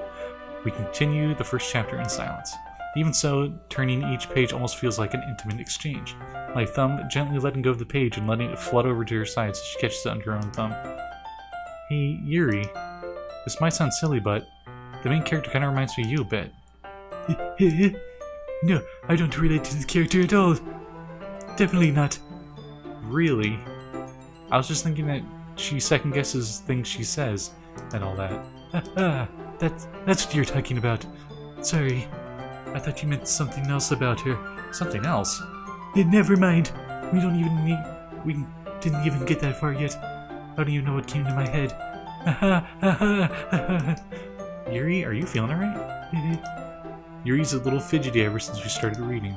We continue the first chapter in silence. Even so, turning each page almost feels like an intimate exchange. My thumb gently letting go of the page and letting it flood over to her side so she catches it under her own thumb. Hey, Yuri. This might sound silly, but the main character kind of reminds me of you a bit. No, I don't relate to this character at all. Definitely not. Really? I was just thinking that she second guesses things she says and all that. That's what you're talking about. Sorry. I thought you meant something else about her. Something else? Never mind. We didn't even get that far yet. I don't even know what came to my head. Yuri, are you feeling alright? Yuri's a little fidgety ever since we started reading.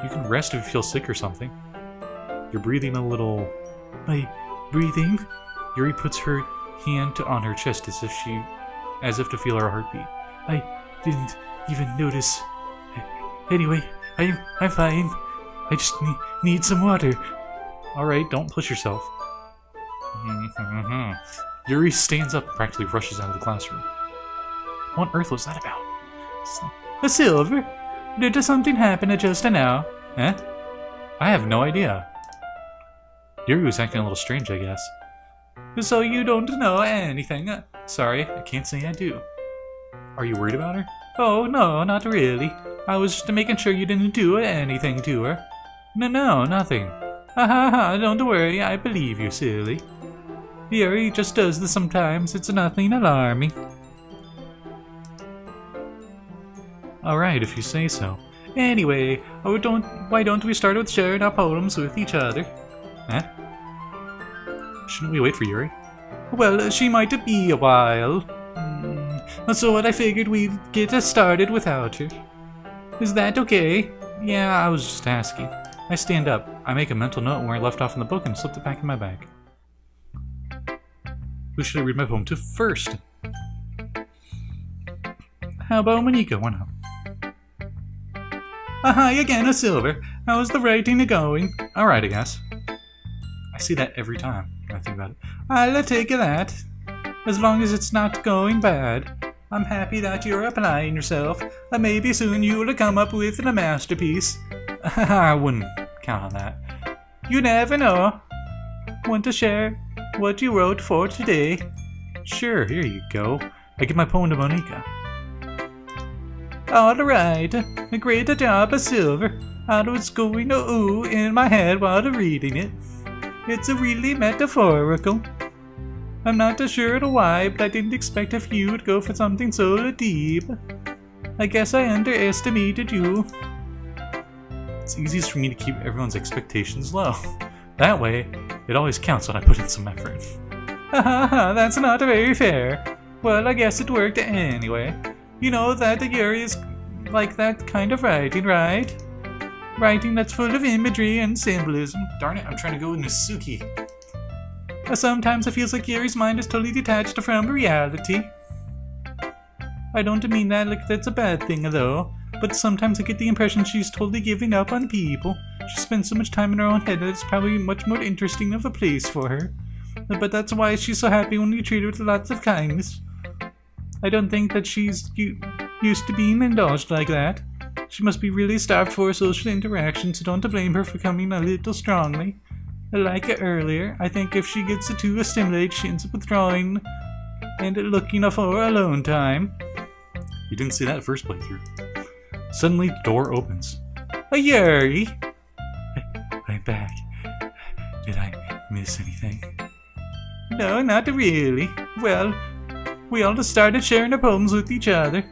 You can rest if you feel sick or something. You're breathing a little... My breathing? Yuri puts her hand on her chest as if to feel her heartbeat. I didn't even notice. Anyway, I'm fine. I just need some water. Alright, don't push yourself. Yuri stands up and practically rushes out of the classroom. What on earth was that about? A silver? Did something happen just now? Eh? I have no idea. Yuri was acting a little strange, I guess. So you don't know anything? Sorry, I can't say I do. Are you worried about her? Oh, no, not really. I was just making sure you didn't do anything to her. No, nothing. Don't worry, I believe you, silly. Yuri just does this sometimes, it's nothing alarming. Alright, if you say so. Anyway, why don't we start with sharing our poems with each other? Eh? Shouldn't we wait for Yuri? Well, she might be a while. So I figured we'd get us started without her. Is that okay? Yeah, I was just asking. I stand up. I make a mental note where I left off in the book and slipped it back in my bag. Who should I read my poem to first? How about Monika? Why not? Hi again, a silver. How's the writing going? Alright, I guess. I see that every time when I think about it. I'll take that. As long as it's not going bad. I'm happy that you're applying yourself. Maybe soon you'll come up with a masterpiece. I wouldn't count on that. You never know. Want to share what you wrote for today? Sure, here you go. I give my poem to Monika. Alright, a great job, Silver. I was going ooh in my head while reading it. It's really metaphorical. I'm not sure why, but I didn't expect if you would go for something so deep. I guess I underestimated you. It's easiest for me to keep everyone's expectations low. That way, it always counts when I put in some effort. That's not very fair. Well, I guess it worked anyway. You know that Yuri is like that kind of writing, right? Writing that's full of imagery and symbolism. Darn it, I'm trying to go with Nasuki. Sometimes it feels like Yuri's mind is totally detached from reality. I don't mean that like that's a bad thing though, but sometimes I get the impression she's totally giving up on people. She spends so much time in her own head that it's probably much more interesting of a place for her. But that's why she's so happy when you treat her with lots of kindness. I don't think that she's used to being indulged like that. She must be really starved for social interaction, so don't blame her for coming a little strongly. Like earlier, I think if she gets too stimulated, she ends up withdrawing and looking for alone time. You didn't see that first playthrough. Suddenly, the door opens. Yuri! I'm back. Did I miss anything? No, not really. Well, we all just started sharing our poems with each other.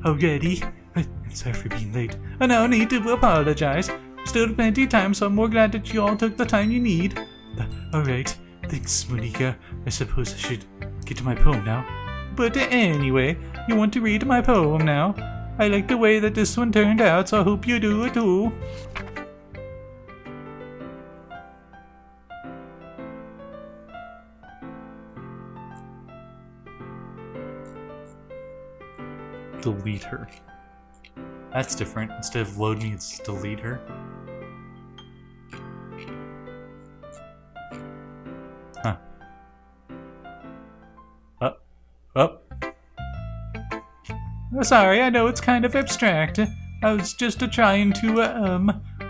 Already? I'm sorry for being late. No need to apologize. Still plenty of time, so I'm more glad that you all took the time you need. Alright, thanks, Monika. I suppose I should get to my poem now. But anyway, you want to read my poem now? I like the way that this one turned out, so I hope you do too. Delete her. That's different. Instead of load me, it's delete her. Huh. Up. Sorry, I know it's kind of abstract. I was just trying to,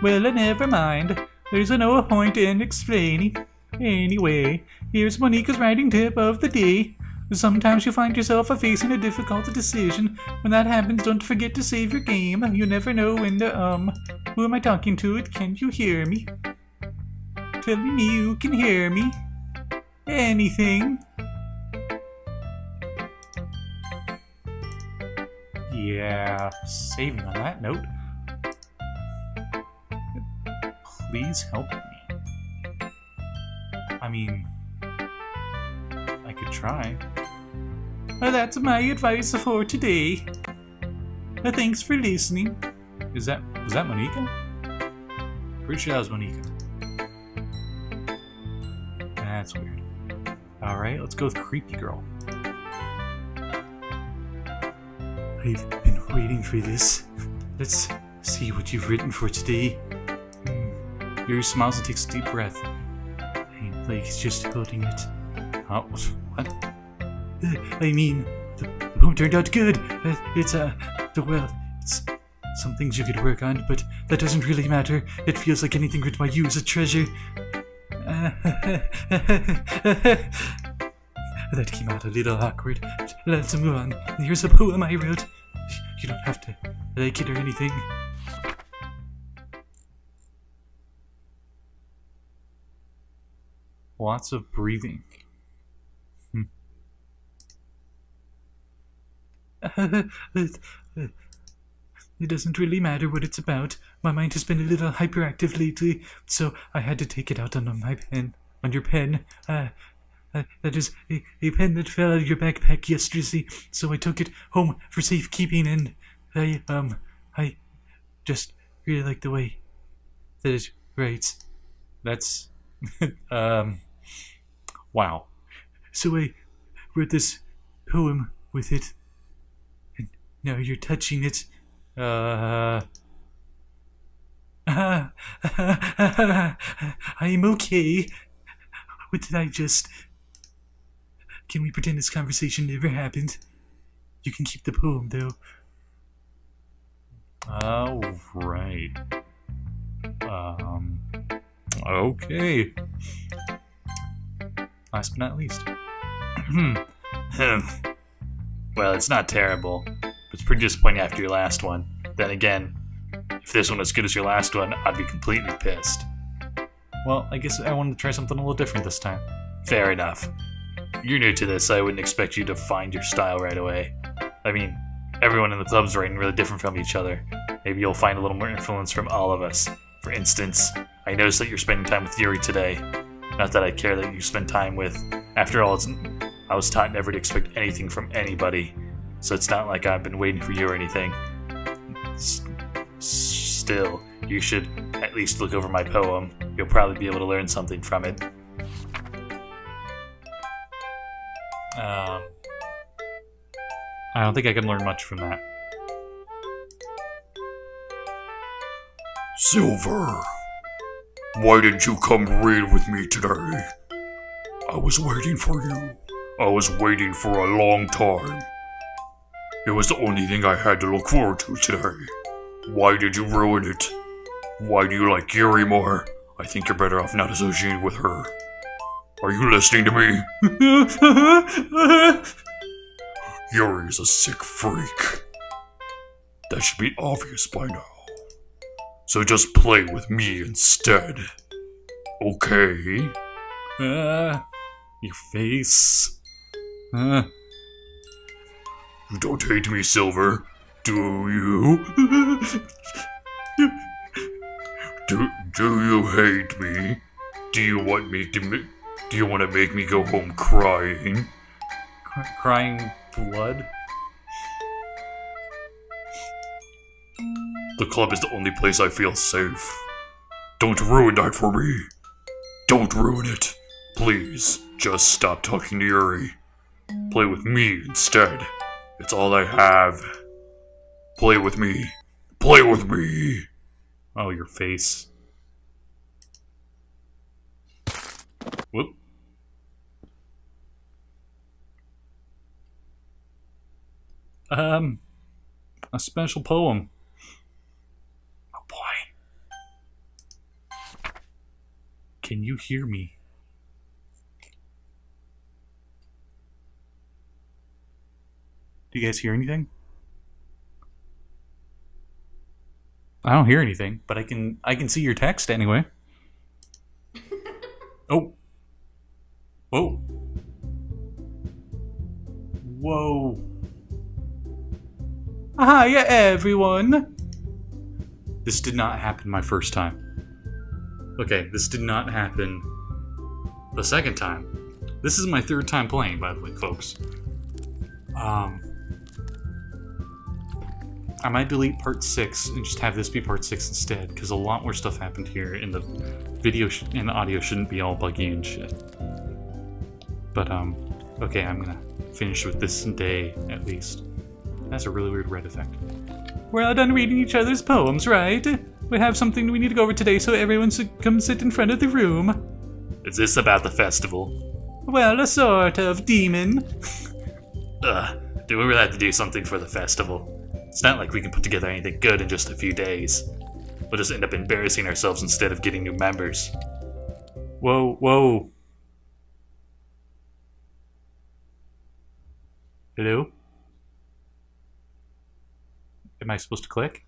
well, never mind. There's no point in explaining. Anyway, here's Monica's writing tip of the day. Sometimes you find yourself facing a difficult decision. When that happens, don't forget to save your game. You never know when to, Who am I talking to? Can you hear me? Tell me you can hear me. Anything? Yeah, saving on that note. Please help me. I mean, I could try. That's my advice for today. Thanks for listening. Was that Monica? Pretty sure that was Monica. That's weird. Alright, let's go with Creepy Girl. I've been waiting for this. Let's see what you've written for today. Yuri smiles and takes a deep breath. Like he's just holding it. Oh, what? I mean, the poem turned out good. It's some things you could work on, but that doesn't really matter. It feels like anything written by you is a treasure. That came out a little awkward. Let's move on. Here's a poem I wrote. You don't have to like it or anything. Lots of breathing. It doesn't really matter what it's about. My mind has been a little hyperactive lately, so I had to take it out on my pen. On your pen. That is a pen that fell out of your backpack yesterday, so I took it home for safekeeping, and I just really like the way that it writes. That's, wow. So I wrote this poem with it, and now you're touching it. I'm okay. What did I just... Can we pretend this conversation never happened? You can keep the poem, though. Oh, right. Okay. Last but not least. Well, it's not terrible, but it's pretty disappointing after your last one. Then again, if this one was as good as your last one, I'd be completely pissed. Well, I guess I wanted to try something a little different this time. Fair enough. You're new to this, I wouldn't expect you to find your style right away. I mean, everyone in the club's writing really different from each other. Maybe you'll find a little more influence from all of us. For instance, I noticed that you're spending time with Yuri today. Not that I care that you spend time with. After all, I was taught never to expect anything from anybody, so it's not like I've been waiting for you or anything. Still, you should at least look over my poem. You'll probably be able to learn something from it. I don't think I can learn much from that. Silver, why didn't you come read with me today? I was waiting for you. I was waiting for a long time. It was the only thing I had to look forward to today. Why did you ruin it? Why do you like Yuri more? I think you're better off not associating with her. Are you listening to me? Yuri is a sick freak. That should be obvious by now. So just play with me instead. Okay? Your face. You don't hate me, Silver, do you? Do you hate me? Do you want to make me go home crying? Crying blood? The club is the only place I feel safe. Don't ruin that for me. Don't ruin it. Please, just stop talking to Yuri. Play with me instead. It's all I have. Play with me. Play with me. Oh, your face. Whoop. A special poem. Oh boy. Can you hear me? Do you guys hear anything? I don't hear anything, but I can see your text anyway. Oh. Oh. Whoa. Hiya, everyone. This did not happen my first time. Okay, this did not happen the second time. This is my third time playing, by the way, folks. I might delete part 6 and just have this be part 6 instead, because a lot more stuff happened here, and the video and the audio shouldn't be all buggy and shit. But, okay, I'm gonna finish with this day, at least. That's a really weird red effect. We're all done reading each other's poems, right? We have something we need to go over today, so everyone should come sit in front of the room. Is this about the festival? Well, a sort of demon. Do we really have to do something for the festival? It's not like we can put together anything good in just a few days. We'll just end up embarrassing ourselves instead of getting new members. Whoa, whoa. Hello? Am I supposed to click?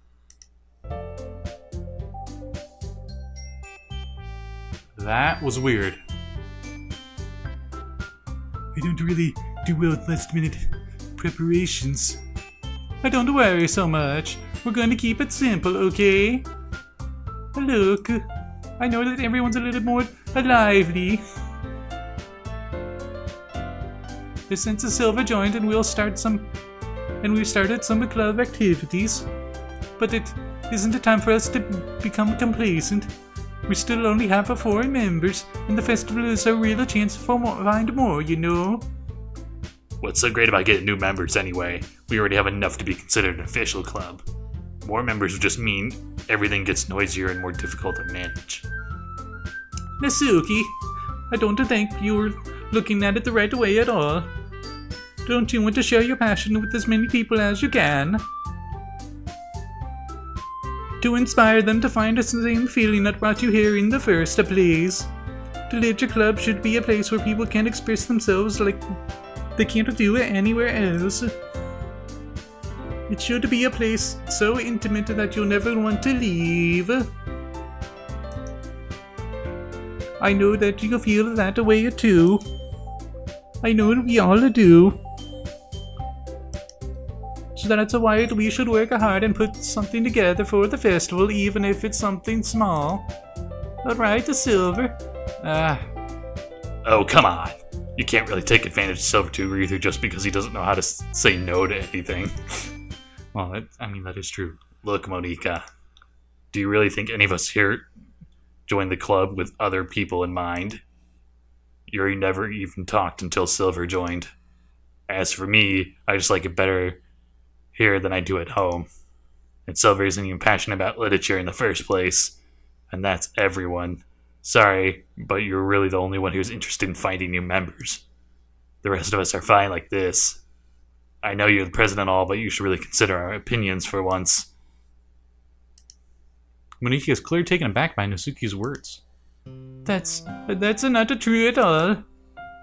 That was weird. I don't really do well with last minute preparations. Don't worry so much. We're going to keep it simple, okay? Look, I know that everyone's a little more lively. Since the Silver joined, and we've started some club activities, but it isn't a time for us to become complacent. We still only have 4 members, and the festival is a real chance to find more, you know? What's so great about getting new members anyway? We already have enough to be considered an official club. More members would just mean everything gets noisier and more difficult to manage. Nasuki, I don't think you're looking at it the right way at all. Don't you want to share your passion with as many people as you can? To inspire them to find the same feeling that brought you here in the first place. The Literature Club should be a place where people can express themselves like they can't do it anywhere else. It should be a place so intimate that you'll never want to leave. I know that you feel that way too. I know we all do. So that's why we should work hard and put something together for the festival, even if it's something small. Alright, Silver? Oh, come on. You can't really take advantage of Silver Tuber either just because he doesn't know how to say no to anything. Well, that is true. Look, Monica, do you really think any of us here joined the club with other people in mind? Yuri never even talked until Silver joined. As for me, I just like it better here than I do at home. And Silver isn't even passionate about literature in the first place. And that's everyone. Sorry, but you're really the only one who's interested in finding new members. The rest of us are fine like this. I know you're the president and all, but you should really consider our opinions for once. Monika is clearly taken aback by Nasuki's words. That's not true at all.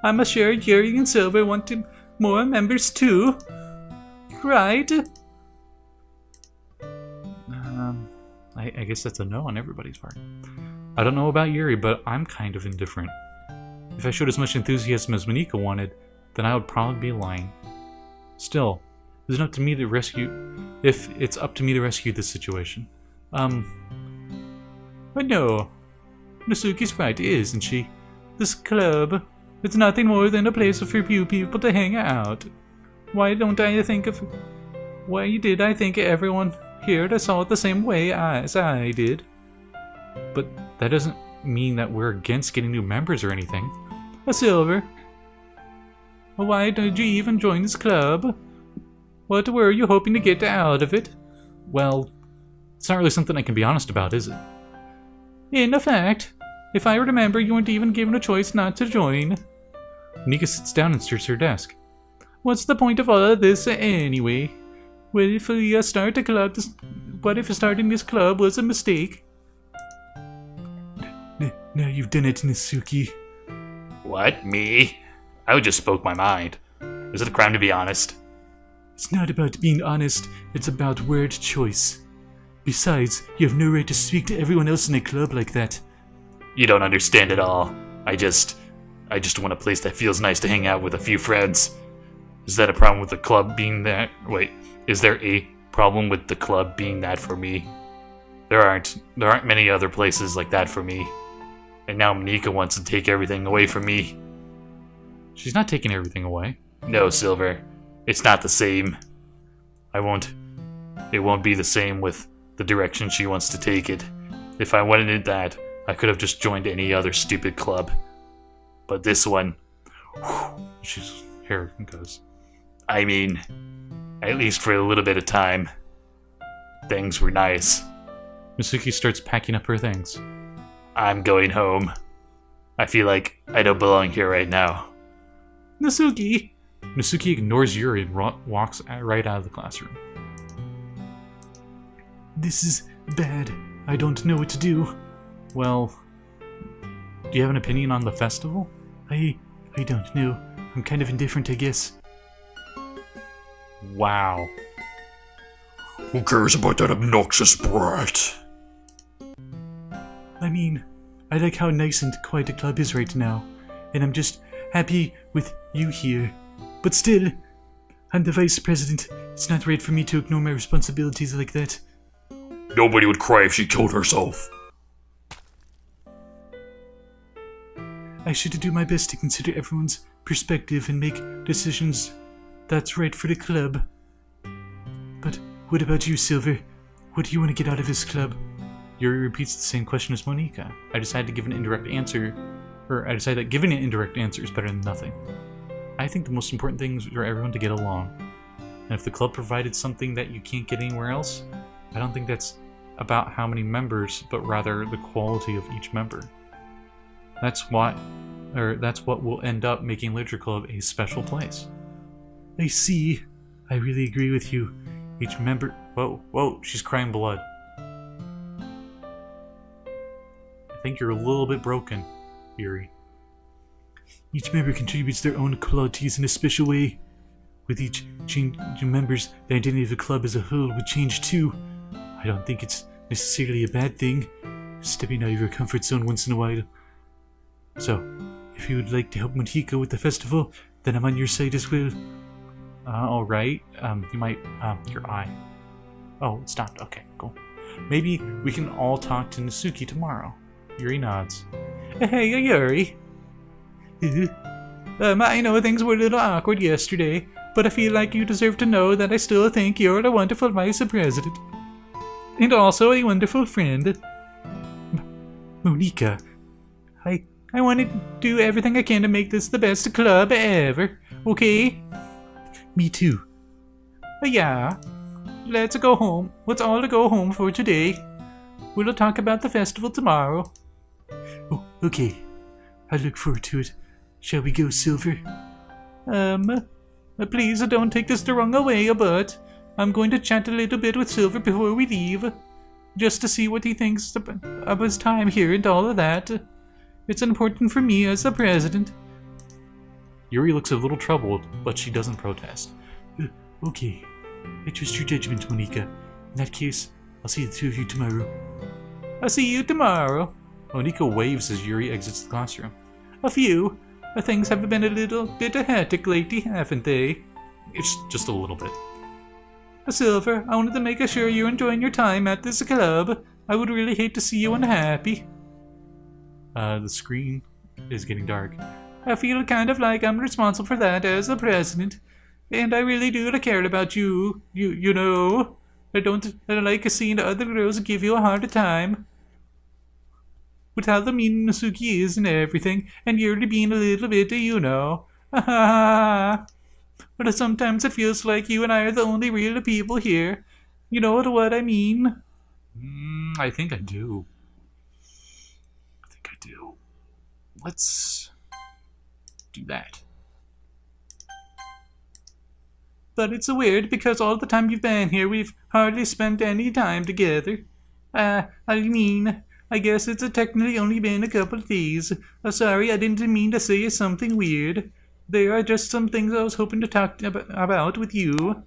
I'm sure Yuri and Silver want more members too. Right? I guess that's a no on everybody's part. I don't know about Yuri, but I'm kind of indifferent. If I showed as much enthusiasm as Monika wanted, then I would probably be lying. Still, it's up to me to rescue. If it's up to me to rescue this situation, but no, Nasuki's right, isn't she? This club, it's nothing more than a place for few people to hang out. Why did I think everyone here saw it the same way as I did? But that doesn't mean that we're against getting new members or anything. Silver, why did you even join this club? What were you hoping to get out of it? Well, it's not really something I can be honest about, is it? In fact, if I remember, you weren't even given a choice not to join. Nika sits down and stares at her desk. What's the point of all of this anyway? What if we start a club? What if starting this club was a mistake? Now you've done it, Nasuki. What? Me? I just spoke my mind. Is it a crime to be honest? It's not about being honest, it's about word choice. Besides, you have no right to speak to everyone else in a club like that. You don't understand at all. I just want a place that feels nice to hang out with a few friends. Is that a problem with the club being that? Wait, is there a problem with the club being that for me? There aren't many other places like that for me. And now Monika wants to take everything away from me. She's not taking everything away. No, Silver. It's not the same. It won't be the same with the direction she wants to take it. If I wanted that, I could have just joined any other stupid club. But this one... She's hair goes. I mean, at least for a little bit of time, things were nice. Nasuki starts packing up her things. I'm going home. I feel like I don't belong here right now. Nasuki! Nasuki ignores Yuri and walks right out of the classroom. This is bad. I don't know what to do. Well, do you have an opinion on the festival? I don't know. I'm kind of indifferent, I guess. Wow. Who cares about that obnoxious brat? I mean, I like how nice and quiet the club is right now, and I'm just happy with you here. But still, I'm the vice president. It's not right for me to ignore my responsibilities like that. Nobody would cry if she killed herself. I should do my best to consider everyone's perspective and make decisions that's right for the club. But what about you, Silver? What do you want to get out of this club? Yuri repeats the same question as Monika. I decided to give an indirect answer, or I decided that giving an indirect answer is better than nothing. I think the most important thing is for everyone to get along. And if the club provided something that you can't get anywhere else, I don't think that's about how many members, but rather the quality of each member. That's what will end up making Literature Club a special place. I see. I really agree with you. Each member... Whoa, she's crying blood. I think you're a little bit broken, Yuri. Each member contributes their own qualities in a special way. With each change in members, the identity of the club as a whole would change too. I don't think it's necessarily a bad thing, stepping out of your comfort zone once in a while. So, if you would like to help Monika with the festival, then I'm on your side as well. Alright. You might... your eye. Oh, it stopped. Okay, cool. Maybe we can all talk to Nasuki tomorrow. Yuri nods. Hey, Yuri. I know things were a little awkward yesterday, but I feel like you deserve to know that I still think you're a wonderful vice president. And also a wonderful friend. Monika, I want to do everything I can to make this the best club ever, okay? Me too. Yeah. Let's go home. Let's all go home for today. We'll talk about the festival tomorrow. Oh, okay. I look forward to it. Shall we go, Silver? Please don't take this the wrong way, but I'm going to chat a little bit with Silver before we leave, just to see what he thinks of his time here and all of that. It's important for me as the president. Yuri looks a little troubled, but she doesn't protest. Okay. I trust your judgment, Monika. In that case, I'll see the two of you tomorrow. I'll see you tomorrow. Monika waves as Yuri exits the classroom. A few. Things have been a little bit hectic lately, haven't they? It's just a little bit. Silver, I wanted to make sure you're enjoying your time at this club. I would really hate to see you unhappy. The screen is getting dark. I feel kind of like I'm responsible for that as the president. And I really do care about you. You know. I don't like seeing the other girls give you a hard time. With how the mean Nasuki is and everything, and you're being a little bit, you know. But sometimes it feels like you and I are the only real people here. You know what I mean? I think I do. Let's do that. But it's weird because all the time you've been here, we've hardly spent any time together. I mean, I guess it's technically only been a couple of days. Sorry, I didn't mean to say something weird. There are just some things I was hoping to talk about with you.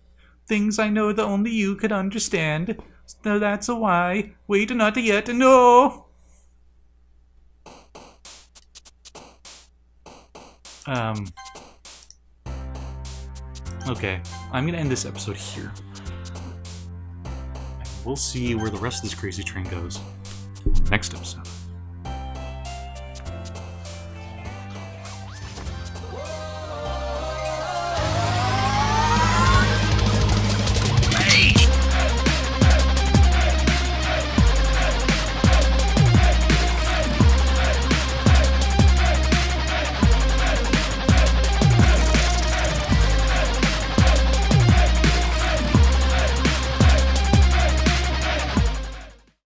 Things I know that only you could understand. So that's why. Wait, not yet. No! Okay, I'm gonna end this episode here. We'll see where the rest of this crazy train goes next episode.